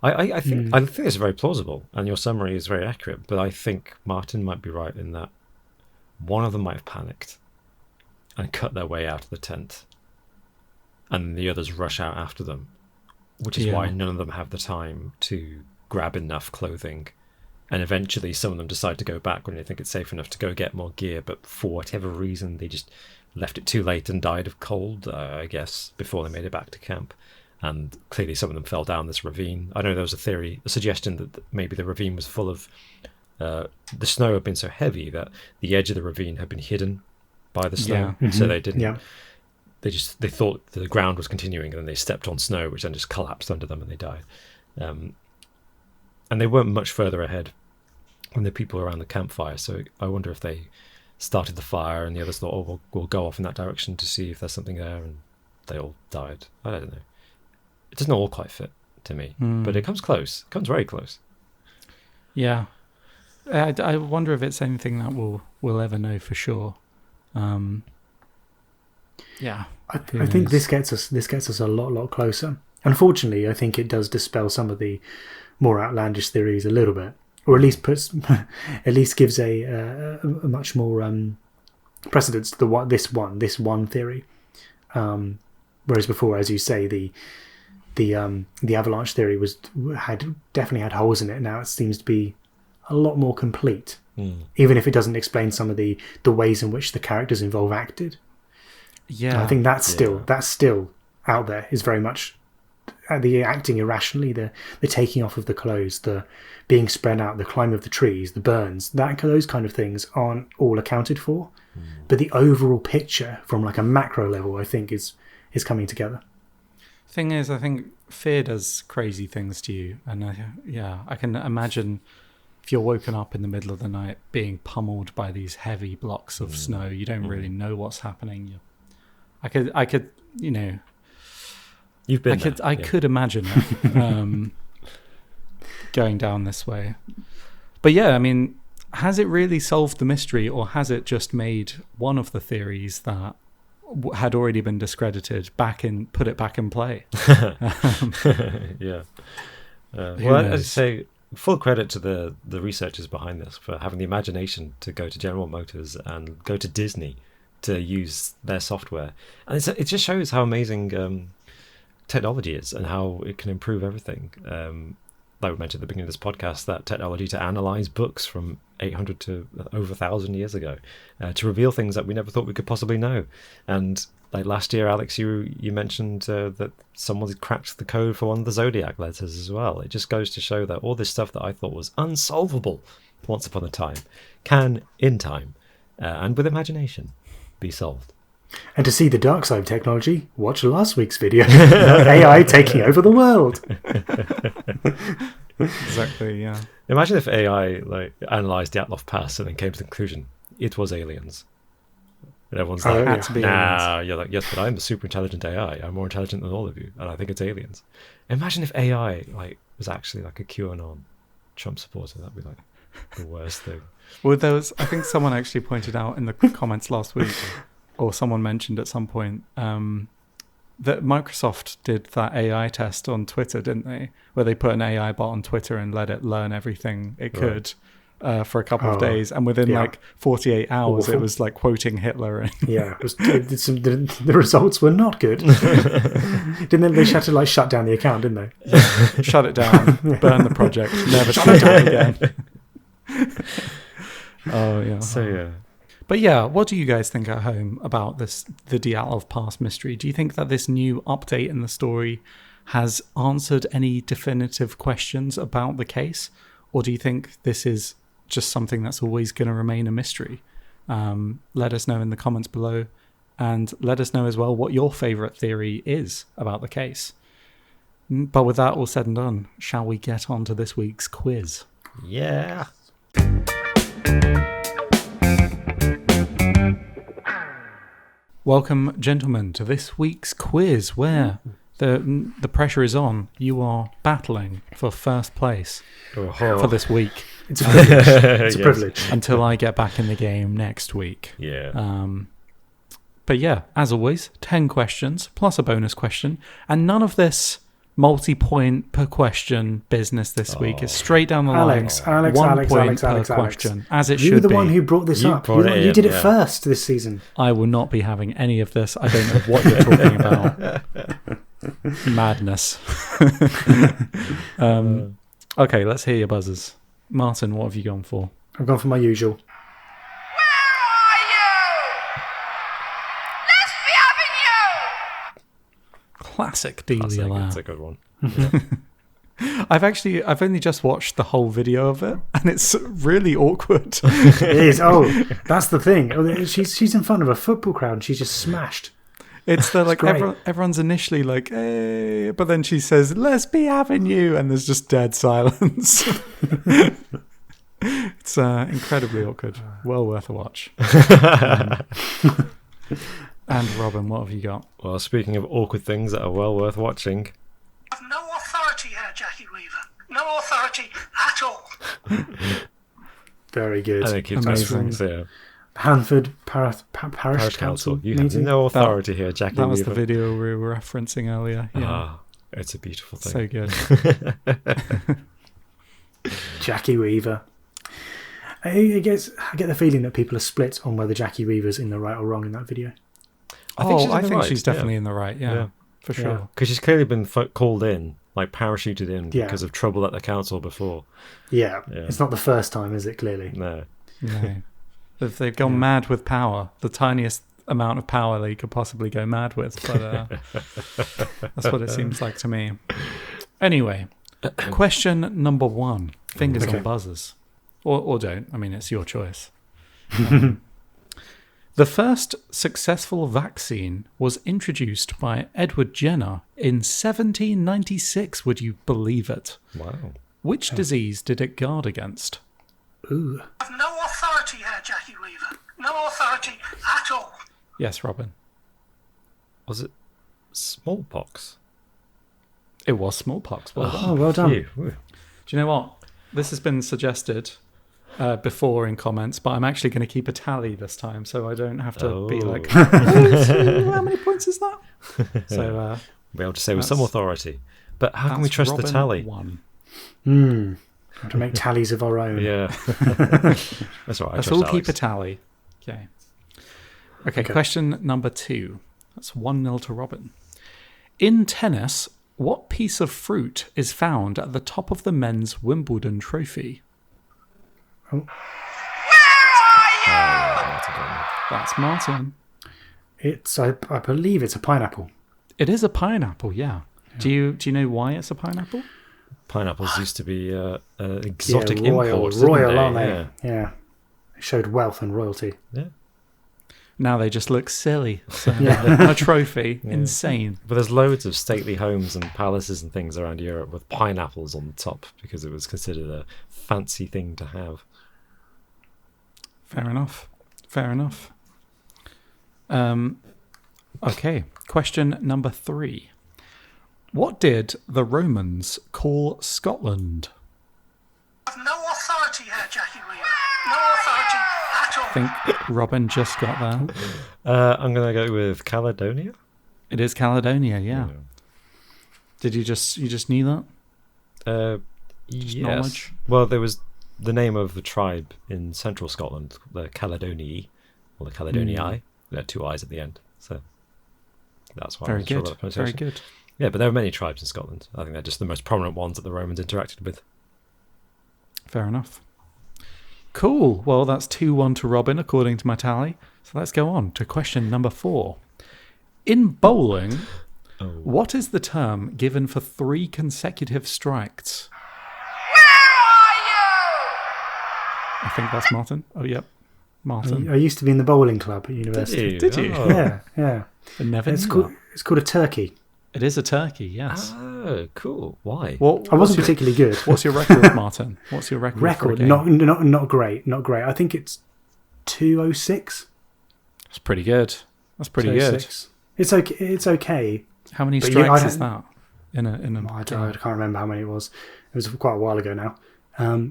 I think it's very plausible, and your summary is very accurate. But I think Martin might be right in that one of them might have panicked and cut their way out of the tent, and the others rush out after them, which is why none of them have the time to grab enough clothing. And eventually some of them decide to go back when they think it's safe enough to go get more gear, but for whatever reason they just left it too late and died of cold, I guess, before they made it back to camp. And clearly some of them fell down this ravine. I know there was a suggestion that maybe the ravine was full of the snow had been so heavy that the edge of the ravine had been hidden by the snow, Yeah. so they didn't. Yeah. They thought the ground was continuing, and then they stepped on snow, which then just collapsed under them, and they died. And they weren't much further ahead than the people around the campfire. So I wonder if they started the fire, and the others thought, "Oh, we'll go off in that direction to see if there's something there," and they all died. I don't know. It doesn't all quite fit to me, but it comes close. It comes very close. Yeah. I wonder if it's anything that we'll ever know for sure. Yeah. I think this gets us a lot closer. Unfortunately, I think it does dispel some of the more outlandish theories a little bit, or at least gives a much more precedence to this one theory. Whereas before, as you say, the avalanche theory definitely had holes in it. Now it seems to be a lot more complete, even if it doesn't explain some of the ways in which the characters involved acted. Yeah. And I think that's still out there, is very much the acting irrationally, the taking off of the clothes, the being spread out, the climb of the trees, the burns, those kind of things aren't all accounted for. But the overall picture from like a macro level, I think, is coming together. Thing is, I think fear does crazy things to you, and I can imagine if you're woken up in the middle of the night being pummeled by these heavy blocks of snow. You don't really know what's happening. I could, you know. You've been. I could imagine it, going down this way. But yeah, I mean, has it really solved the mystery, or has it just made one of the theories that had already been discredited put it back in play? Yeah. Well, I'd say full credit to the researchers behind this for having the imagination to go to General Motors and go to Disney to use their software. And it just shows how amazing technology is and how it can improve everything. Like we mentioned at the beginning of this podcast, that technology to analyze books from 800 to over 1,000 years ago, to reveal things that we never thought we could possibly know. And like last year, Alex, you mentioned that someone cracked the code for one of the Zodiac letters as well. It just goes to show that all this stuff that I thought was unsolvable once upon a time can, in time, and with imagination, be solved. And to see the dark side of technology, watch last week's video about AI taking over the world. Exactly, yeah. Imagine if AI analysed the Dyatlov Pass and then came to the conclusion it was aliens. And everyone's like, had to be aliens. You're like, yes, but I'm a super intelligent AI. I'm more intelligent than all of you, and I think it's aliens. Imagine if AI was actually like a QAnon Trump supporter. That'd be like the worst thing. Well, I think someone actually pointed out in the comments last week, or someone mentioned at some point, that Microsoft did that AI test on Twitter, didn't they? Where they put an AI bot on Twitter and let it learn everything it could for a couple of days, and within 48 hours, Awful. it was like quoting Hitler. Yeah, the results were not good. Didn't they had to shut down the account, didn't they? Shut it down, burn the project, never shut it down again. Oh yeah. So yeah. But yeah, what do you guys think at home about the Dyatlov Pass mystery? Do you think that this new update in the story has answered any definitive questions about the case? Or do you think this is just something that's always going to remain a mystery? Let us know in the comments below. And let us know as well what your favourite theory is about the case. But with that all said and done, shall we get on to this week's quiz? Yeah. Welcome, gentlemen, to this week's quiz, where the pressure is on. You are battling for first place for this week. It's a privilege. It's a privilege. Until I get back in the game next week. Yeah. But yeah, as always, 10 questions plus a bonus question, and none of this multi-point per question business this week. It's straight down the line. Alex, 1 point per question, as it should be. You're the one who brought this up. You did it first this season. I will not be having any of this. I don't know what you're talking about. Madness. Okay, let's hear your buzzers. Martin, what have you gone for? I've gone for my usual. Classic Delia Lamb. That's a good one. Yeah. I've only just watched the whole video of it, and it's really awkward. It is. Oh, that's the thing. Oh, she's in front of a football crowd and she's just smashed. It's the like great. everyone's initially like, "Hey," but then she says, "Let's be having you," and there's just dead silence. It's incredibly awkward. Well worth a watch. And Robin, what have you got? Well, speaking of awkward things that are well worth watching. Have no authority here, Jackie Weaver. No authority at all. Very good. I think it's Amazing. amazing. Hanford Parish Parish Council. You have meeting. no authority here, Jackie That was Weaver. the video we were referencing earlier. Yeah, Ah, it's a beautiful thing. so good. Jackie Weaver. I get the feeling that people are split on whether Jackie Weaver's in the right or wrong in that video. I think she's in I the think right, she's definitely in the right. Yeah, Yeah. for sure. Yeah. Because she's clearly been called in, like parachuted in, Yeah. because of trouble at the council before. Yeah, Yeah. it's not the first time, is it? Clearly. No. No. If they've gone mad with power, the tiniest amount of power they could possibly go mad with. But that's what it seems like to me. Anyway, question number 1. Fingers Okay. on buzzers. Or don't. I mean, it's your choice. The first successful vaccine was introduced by Edward Jenner in 1796. Would you believe it? Wow. Which disease did it guard against? Ooh. Have no authority here, Jackie Weaver. No authority at all. Yes, Robin. Was it smallpox? It was smallpox. Well done. Oh, well done. Phew. Ooh. Do you know what? This has been suggested before in comments, but I'm actually going to keep a tally this time, so I don't have to be Oh. like, how many points is that? So Be able to say with some That's- authority. But how can we that's trust the Robin tally? 1. Have to make tallies of our own. Yeah. That's all right. I Let's trust all Alex. keep a tally. Okay, question number 2. That's 1-0 to Robin. In tennis, what piece of fruit is found at the top of the men's Wimbledon trophy? That's Martin. It's I believe it's a pineapple. It is a pineapple, yeah. Do you know why it's a pineapple? Pineapples used to be exotic yeah, imports. royal, didn't aren't they? they? Yeah. They showed wealth and royalty. Yeah. Now they just look silly. So Yeah. a trophy, insane. But there's loads of stately homes and palaces and things around Europe with pineapples on the top because it was considered a fancy thing to have. Fair enough. Fair enough. Okay, question number 3. What did the Romans call Scotland? Have no authority here, Jackie Weaver. No authority at all. I think Robin just got there. I'm going to go with Caledonia. It is Caledonia, yeah. Did you just knew that? Yes. knowledge? Well, there was the name of the tribe in central Scotland, the Caledonii, or the Caledonii. There are 2 I's at the end, so that's why I Very wasn't sure good. about the Very pronunciation. good. Yeah, but there are many tribes in Scotland. I think they're just the most prominent ones that the Romans interacted with. Fair enough. Cool. Well, that's 2-1 to Robin, according to my tally. So let's go on to question number 4. In bowling, what is the term given for 3 consecutive strikes? I think that's Martin. Oh, yep. Martin. I used to be in the bowling club at university. Did you? Oh. Yeah, yeah. I never It's knew called that. it's called a turkey. It is a turkey, yes. Oh, cool. Why? What, I wasn't what's your, particularly good. what's your record, Martin? What's your record? for a Record game? not great, not great. I think it's 206. That's pretty good. That's pretty good. 206. It's okay. It's okay. How many But strikes I is that in a I game? can't remember how many it was. It was quite a while ago now.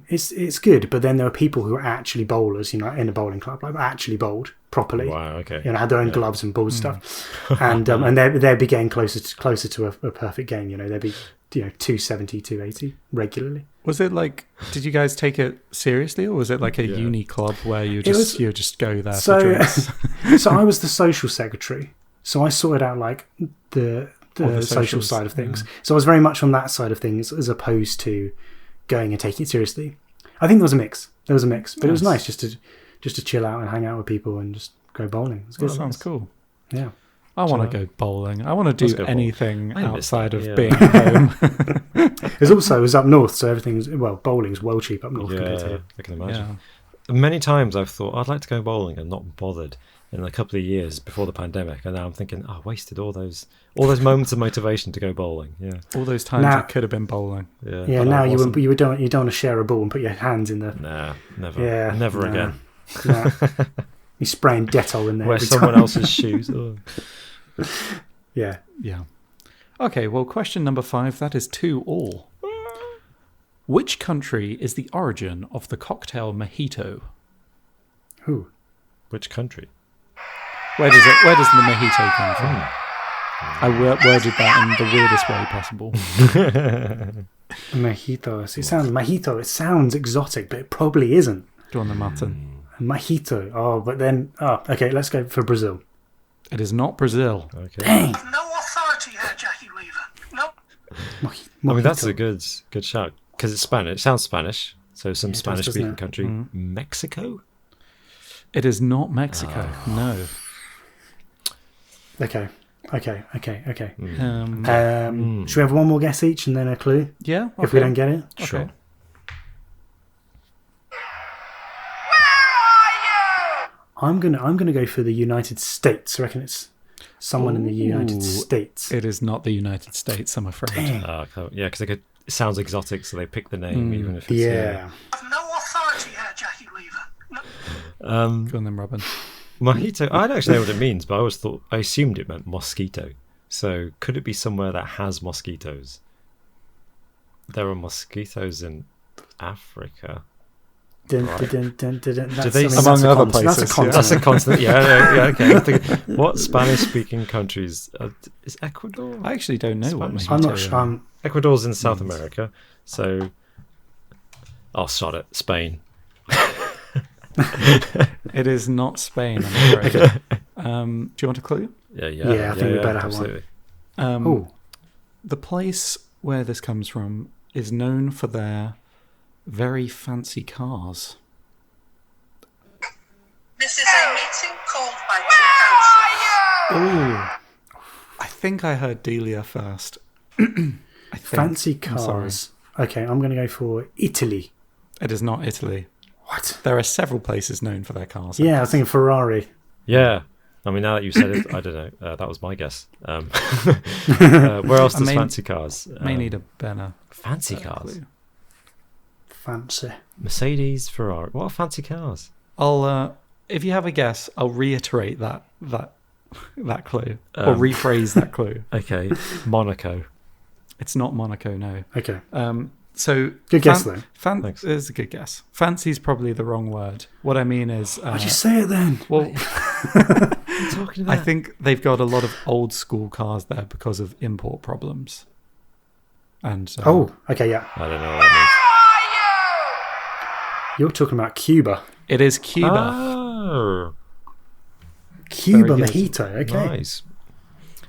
It's good, but then there are people who are actually bowlers, in a bowling club, like actually bowled properly. Wow, okay. Had their own gloves and ball stuff, and they'd be getting closer to a perfect game. They'd be 270, 280 regularly. Was it like? Did you guys take it seriously, or was it like a uni club where you just go there for drinks? So I was the social secretary, so I sorted out like the social socials, side of things. So I was very much on that side of things as opposed to going and taking it seriously. I think there was a mix. But it was nice just to chill out and hang out with people and just go bowling. It was That good. sounds cool. Yeah. I want to go bowling. I want to Let's do go bowling. anything I miss outside that, of yeah. being home. It's up north, so everything's bowling's well cheap up north compared to Yeah, here. I can imagine. Yeah. Many times I've thought I'd like to go bowling and not bothered in a couple of years before the pandemic, and now I'm thinking, I wasted all those moments of motivation to go bowling. Yeah, All those times Now- I could have been bowling. yeah. Yeah, but I now you wasn't. don't want to share a ball and put your hands in the Nah, never. Yeah, never nah. again. Nah. You spraying Dettol in there. Wear every someone time. else's shoes. Oh. Yeah. Yeah. Okay, well, question number 5, that is 2-all. Which country is the origin of the cocktail mojito? Ooh. Which country? Where does the mojito come from? I worded that in the weirdest way possible. Mojitos. Mojito. It sounds exotic, but it probably isn't. Go on the mutton. Mojito. Oh, but then. Oh, okay. Let's go for Brazil. It is not Brazil. Okay. Dang. No authority here, Jackie Weaver. No. I mean, that's Mojito. a good shout because it's Spanish. It sounds Spanish. So some does, Spanish-speaking doesn't it? country, Mexico. It is not Mexico. No. Okay. Should we have one more guess each and then a clue Yeah. if we don't get it? Sure. Okay. I'm gonna go for the United States. I reckon it's someone in the United Ooh. States. It is not the United States, I'm afraid. Dang. Yeah, because it sounds exotic, so they pick the name even if it's Yeah. No authority here, Jackie Weaver. No. Go on then, Robin. Mojito. I don't actually know what it means, but I assumed it meant mosquito. So could it be somewhere that has mosquitoes? There are mosquitoes in Africa. Dun, dun, dun, dun, dun, dun. That's- they- I mean, Among that's a other continent. places, That's a yeah. continent. That's a continent. Yeah, okay. I'm thinking, what Spanish-speaking countries? Is Ecuador? I actually don't know what Spanish. mojito I'm not is. sure. Ecuador's in South America, so sod it, Spain. It is not Spain, I'm afraid. Do you want a clue? Yeah, Yeah, I think we better have one. absolutely. Oh, The place where this comes from is known for their very fancy cars. This is a meeting called by two councillors. Ooh. I think I heard Delia first. I think. fancy I'm sorry. cars. Okay, I'm going to go for Italy. It is not Italy. What? There are several places known for their cars. Yeah, I was thinking Ferrari. Yeah. I mean, now that you said it, I don't know. That was my guess. Where else I does may- fancy cars? May need a better Fancy cars. clue. Fancy. Mercedes, Ferrari. What are fancy cars? I'll if you have a guess, I'll reiterate that clue or rephrase that clue. Okay, Monaco. It's not Monaco, no. Okay. So Good guess, though. It's a good guess. Fancy's probably the wrong word. What I mean is, Why'd you say it then? well, Talking I about. think they've got a lot of old school cars there because of import problems. And Oh, okay, yeah. I don't know what that You're talking about Cuba. it is means. Cuba. Oh, Cuba Very good. mojito. Okay. nice.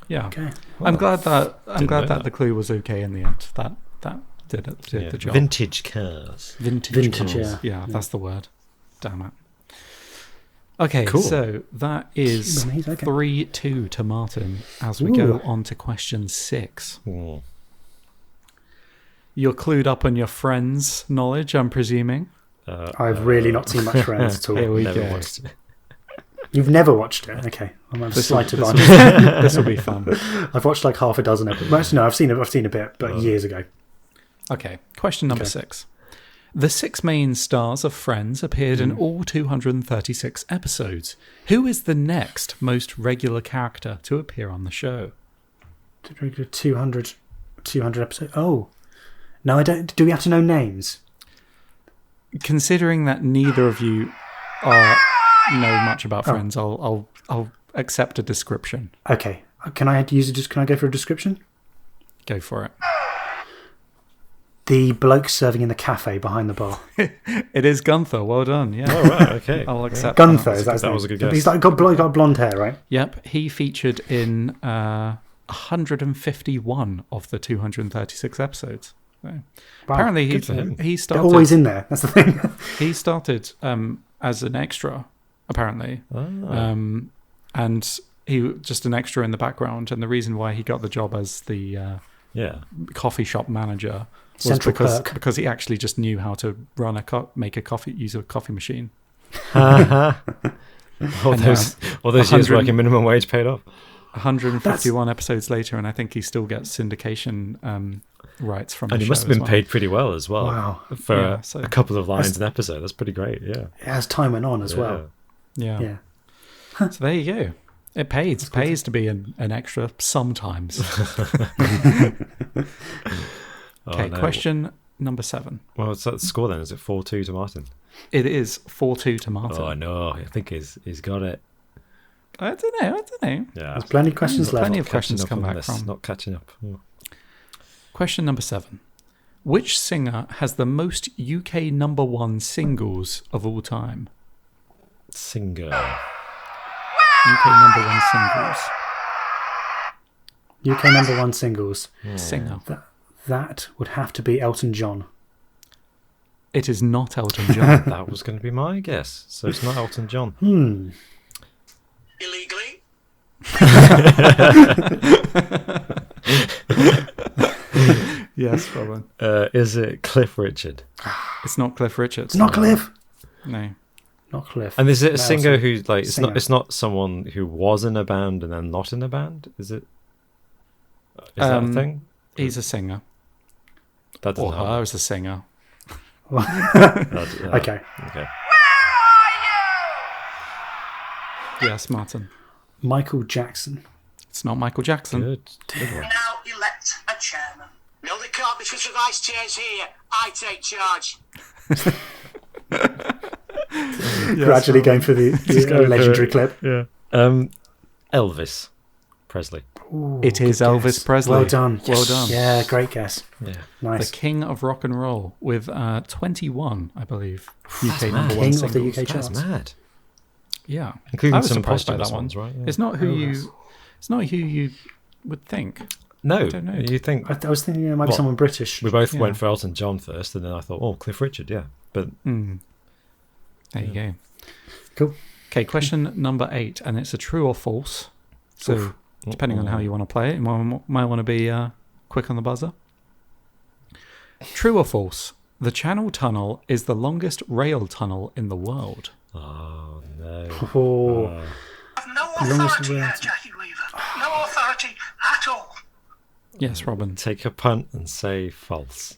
Yeah, Okay. I'm glad that know that. the clue was okay in the end. That did Yeah. the job. Vintage cars. Vintage, cars. yeah. That's the word. Damn it. Okay, Cool. so that is Cuba mojito, okay. 3-2 to Martin as we Ooh. go on to question 6. Hmm. You're clued up on your friends' knowledge, I'm presuming. I've really not seen much Friends at all. Here we Never go. watched it. You've never watched it? Okay. I'm at a slight This advantage. will be fun. I've watched like half a dozen episodes. Well, actually, no, I've seen a bit, but years ago. Okay, question number Okay. 6. The 6 main stars of Friends appeared in all 236 episodes. Who is the next most regular character to appear on the show? 200 episodes. Oh. No, I don't. Do we have to know names? Considering that neither of you know much about Friends, I'll accept a description. Okay. Can I go for a description? Go for it. The bloke serving in the cafe behind the bar. It is Gunther. Well done. Yeah, Oh, right, okay. I'll accept Gunther, that. is that his that name? was a good guess. He's like got blonde hair, right? Yep, he featured in 151 of the 236 episodes. So, Wow, apparently, good for him. he They're started. always in there. That's the thing. He started as an extra, apparently, Ah. and he just an extra in the background, and the reason why he got the job as the coffee shop manager was Central because perk. because he actually just knew how to run use a coffee machine. all And, those years 100 working minimum wage paid off. 151 episodes later, and I think he still gets syndication rights from. And the he must show have been as well. paid pretty well as well. Wow. For Yeah, so- a couple of lines an episode. That's pretty great. Yeah. As time went on as well. Yeah. Yeah. So there you go. It pays. It pays to be an extra sometimes. Okay, Oh, no. question number 7. Well, what's that score then? Is it 4-2 to Martin? It is 4-2 to Martin. Oh no, I think he's got it. I don't know. Yeah. There's plenty of questions left. Plenty of Catching questions up come on back this, from. not catching up. Oh. Question number 7. Which singer has the most UK number 1 singles of all time? Singer. UK number 1 singles. UK number 1 singles. Singer. That would have to be Elton John. It is not Elton John. That was going to be my guess. So it's not Elton John. Illegally? Yes, Robin. Is it Cliff Richard? It's not Cliff Richard. It's not Cliff. No. Not Cliff. And is it a No, singer it's who like singer. it's not someone who was in a band and then not in a band? Is it? Is that a thing? He's a singer. That doesn't Or help. her is a singer. Okay. Okay. Yes, Martin. Michael Jackson. It's not Michael Jackson. Good one. Now elect a chairman. No, they can't because the vice chair's here. I take charge. Gradually going for the legendary clip. Yeah. Elvis Presley. It is Good Elvis guess. Presley. Well done. Well done. Yeah, great guess. Yeah. The Nice. king of rock and roll with 21, I believe, UK mad. number 1 King of the singles. UK That's charts. mad. Yeah, Including I was some surprised by that posthumous one. ones, right? Yeah. It's not who yes. you. It's not who you would think. No, don't know. you think I was thinking it might be What? someone British. we both Yeah. went for Elton John first, and then I thought, oh, Cliff Richard, yeah. But There you go. Cool. Okay, question number 8, and it's a true or false. So, depending on how you want to play it, you might want to be quick on the buzzer. True or false? The Channel Tunnel is the longest rail tunnel in the world. oh no, Oh, I've no Longest authority here, way- Jackie Weaver. No authority at all. Yes, Robin. take a punt and say false.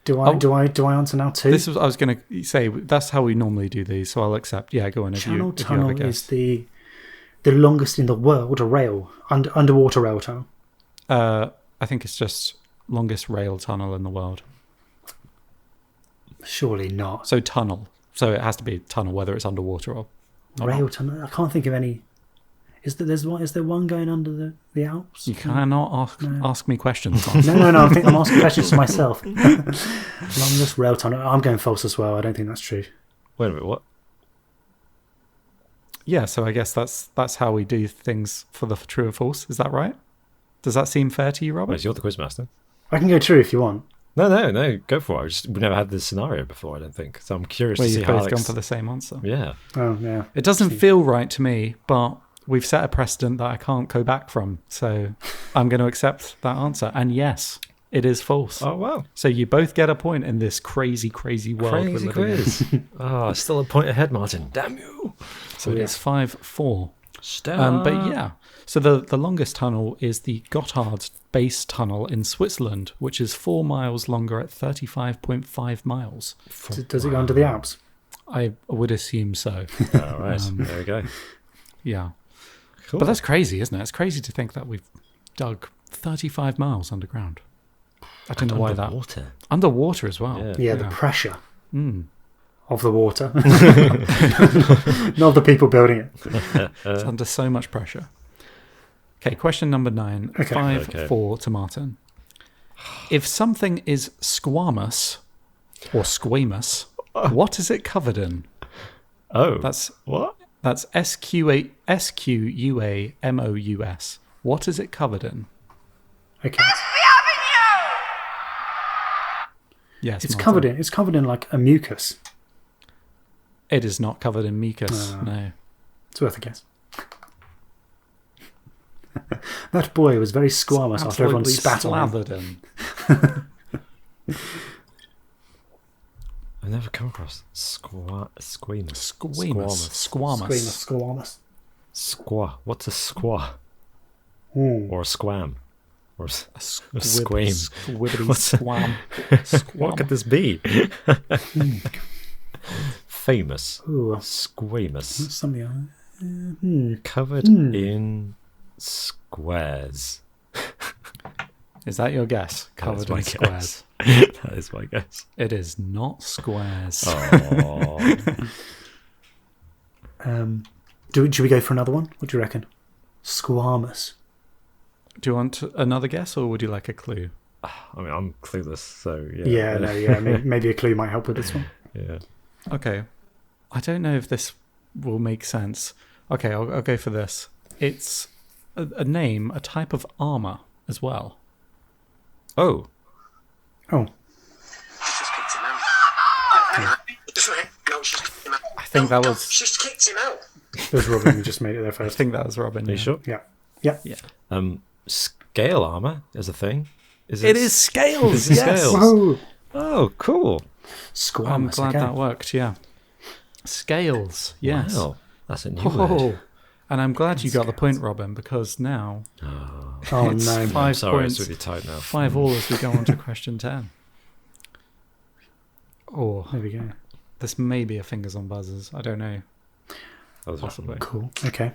do I answer now too? This was I was going to say that's how we normally do these, so I'll accept. Yeah, go on. If Channel you have a Tunnel guess. is the longest in the world rail underwater rail tunnel. I think it's just longest rail tunnel in the world. Surely not. So tunnel. So it has to be tunnel, whether it's underwater or Rail tunnel. I can't think of any. Is there one going under the Alps? You cannot ask me questions. No. I think I'm asking questions to myself. Longest rail tunnel. I'm going false as well. I don't think that's true. Wait a minute, what? Yeah, so I guess that's how we do things for the true or false. Is that right? Does that seem fair to you, Robert? Wait, you're the quizmaster. I can go true if you want. No, go for it. We've never had this scenario before, I don't think. So I'm curious Where to see you've how both Alex... gone for the same answer. Yeah. Oh yeah. It doesn't feel right to me, but we've set a precedent that I can't go back from. So I'm going to accept that answer. And yes, it is false. Oh, wow. So you both get a point in this crazy, crazy world we're Crazy living in. quiz. Oh, still a point ahead, Martin. Damn you. So it is 5-4. Stop. But yeah, so the longest tunnel is the Gotthard Base Tunnel in Switzerland, which is 4 miles longer at 35.5 miles. Does it go under the Alps? I would assume so. All right, there we go. Yeah. Cool. But that's crazy, isn't it? It's crazy to think that we've dug 35 miles underground. I don't know why that. Water. Underwater as well. Yeah. Yeah, the pressure Mm. of the water, not the people building it. It's under so much pressure. Okay, question number 9. Okay. 5-4 to Martin. If something is squamous or squamous, what is it covered in? Oh, That's what? SQUAMOUS. What is it covered in? Okay, Yes, it's Martin. covered in like a mucus. It is not covered in mucus. No. It's worth a guess. That boy was very squamous after everyone Absolutely spat on him. slathered him. I've never come across squamous. Squamous. Squaw. What's a squaw? Ooh. Or a squam? Or a Squibbity squame? squam. What could this be? Famous. Ooh. Squamous. Something. Covered in squares. Is that your guess? Covered my in squares. That is my guess. It is not squares. Oh. Should we go for another one? What do you reckon? Squamous. Do you want another guess, or would you like a clue? I mean, I'm clueless, so yeah. Yeah. Maybe a clue might help with this one. Yeah. Okay. I don't know if this will make sense. Okay, I'll go for this. It's a name, a type of armor as well. Oh. Oh. She's just kicked him out. She's kicked him out. I think that was. She's kicked him out. It was Robin who just made it there I first. think that was Robin. Are you sure? Yeah. Yeah. Scale armor is a thing. It is scales. It is Yes. scales. Whoa. Oh, cool. Squamous. I'm glad okay. that worked. Yeah. Scales. Yes. Wow. That's a new word. Oh. And I'm glad you got the point, Robin, because now Oh it's no. 5 Sorry, it's points. really tight now. 5 all as we go on to question 10. Oh, There we go. this may be a fingers on buzzers. I don't know. That was Possibly. Cool. Okay.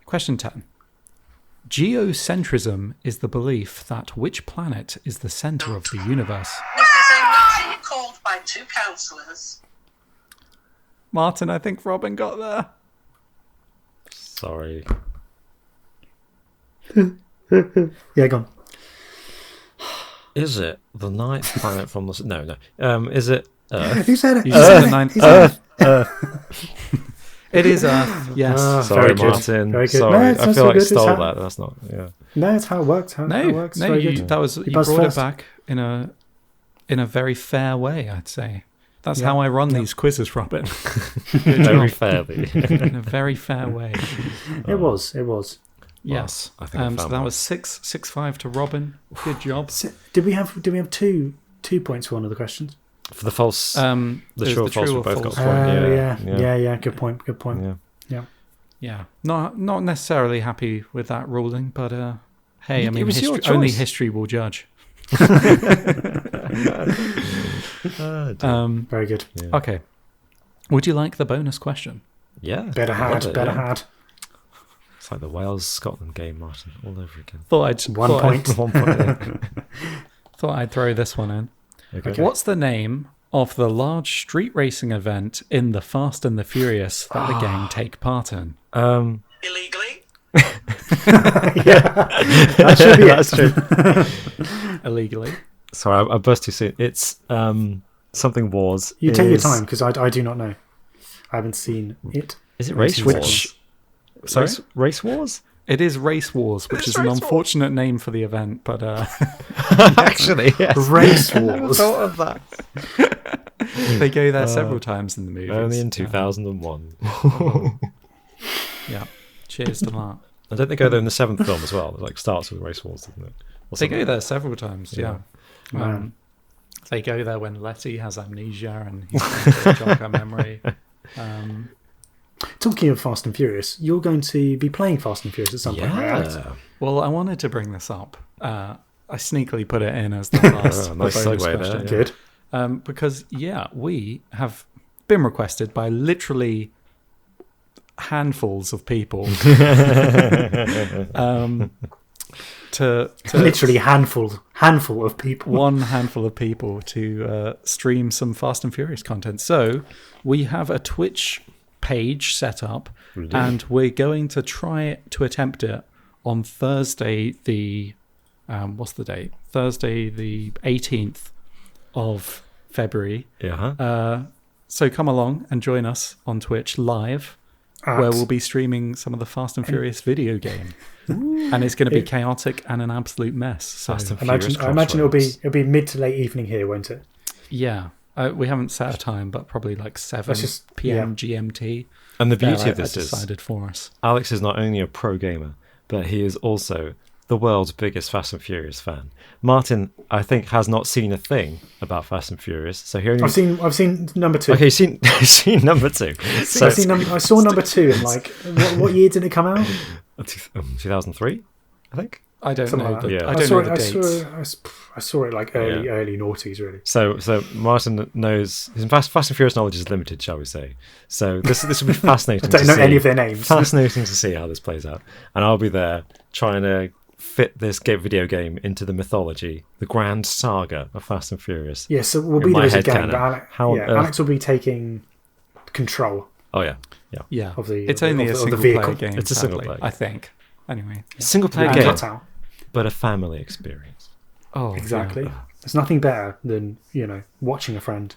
Question 10. Geocentrism is the belief that which planet is the centre of the universe? This is a meeting called by 2 councillors. Martin, I think Robin got there. Sorry. Yeah, go on. Is it the ninth planet from the... No. Is it Earth? Who said it? You just said the ninth. It is Earth, yes. Sorry, very good. Martin. Very good. Sorry. No, it's I not feel so like I good. It's stole how- that. That's not... Yeah. No, it's how it works. How it works. No, Very good. that was you buzzed brought first. it back in a very fair way, I'd say. That's Yeah. how I run these quizzes, Robin. Very fairly. In a very fair way. It was. Yes. I think I So found that one. was 6-5 to Robin. Good job. So, did we have 2 points for one of the questions? For the false... The the true or false, we both got a point. Yeah. Good point. Yeah. Not necessarily happy with that ruling, but hey, I It mean, was your only choice. history will judge. Very good. Okay. Would you like the bonus question? Yeah. Better I love had. it, Better yeah. had. It's like the Wales-Scotland game, Martin, all over again. Thought 1 point. 1 point. Yeah. Thought I'd throw this one in. Okay. What's the name of the large street racing event in The Fast and the Furious that the gang take part in? Illegally? That should be That's it. true. Illegally. Sorry, I burst too soon. It's something wars. You take your time because I do not know. I haven't seen it. Is it Race Which- Wars? Sorry? Race Wars? It is Race Wars, which is an unfortunate name for the event, but Actually, yes. Race I never Wars. thought of that. they go there several times in the movies. Only in 2001. Yeah. Cheers to that. I don't they go there in the 7th film as well? It like starts with Race Wars, doesn't it? Or They go something. there several times, yeah. Man. They go there when Letty has amnesia and he's trying to jog her memory. Talking of Fast and Furious, you're going to be playing Fast and Furious at some point, right, Alex? Yeah. Well, I wanted to bring this up. I sneakily put it in as the last Oh, nice the bonus segue there, question. yeah. Good. Because, we have been requested by literally handfuls of people to Literally handful of people. one handful of people to stream some Fast and Furious content. So we have a Twitch page set up, and we're going to try to attempt it on Thursday the what's the date? Thursday the 18th of February. Yeah. So come along and join us on Twitch live, where we'll be streaming some of the Fast and Furious video game. And it's going to be chaotic and an absolute mess. So Fast and I imagine Furious it'll be mid to late evening here, won't it? yeah, We haven't set a time, but probably like 7 Let's just- p.m. GMT. And the beauty There, of this I is decided for us. Alex is not only a pro gamer, but he is also the world's biggest Fast and Furious fan. Martin, I think, has not seen a thing about Fast and Furious, so he only... I've seen number 2. Okay, you've seen number 2. So, I saw number 2 in like what year did it come out? 2003, I think. I don't Something know. like that. Yeah. I don't know the dates. I saw it like early noughties, really. So Martin knows his Fast and Furious knowledge is limited, shall we say? So this will be fascinating. I don't know any of their names. Fascinating to see how this plays out, and I'll be there trying to fit this video game into the mythology, the grand saga of Fast and Furious. Yeah, so we'll In be my there as a head gang, canon. but Alex, How on earth- Alex will be taking control. Oh yeah, Yeah, Of the- it's of only the- a of the single player vehicle. game. It's a single sadly, player. I think. Anyway. single player And game, cut out. but a family experience. Oh, Exactly. yeah. There's nothing better than watching a friend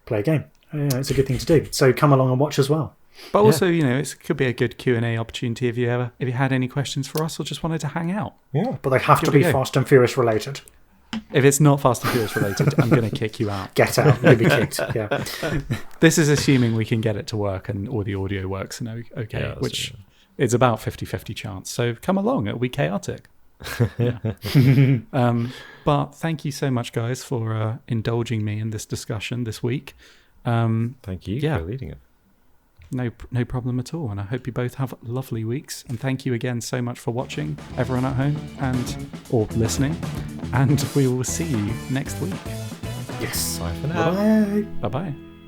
play a game. It's a good thing to do. So come along and watch as well. But also, it could be a good Q&A opportunity if you had any questions for us or just wanted to hang out. Yeah. But they have to Here we be go. Fast and Furious related. If it's not Fast and Furious related, I'm going to kick you out. Get out. You'll be kicked. Yeah. This is assuming we can get it to work and all the audio works and okay, Yeah, that's which true. is about 50-50 chance. So come along, it'll be chaotic. But thank you so much, guys, for indulging me in this discussion this week. Thank you Yeah. for leading it. No problem at all. And I hope you both have lovely weeks. And thank you again so much for watching, everyone at home or listening. And we will see you next week. Yes. Bye for now. Bye. Bye-bye.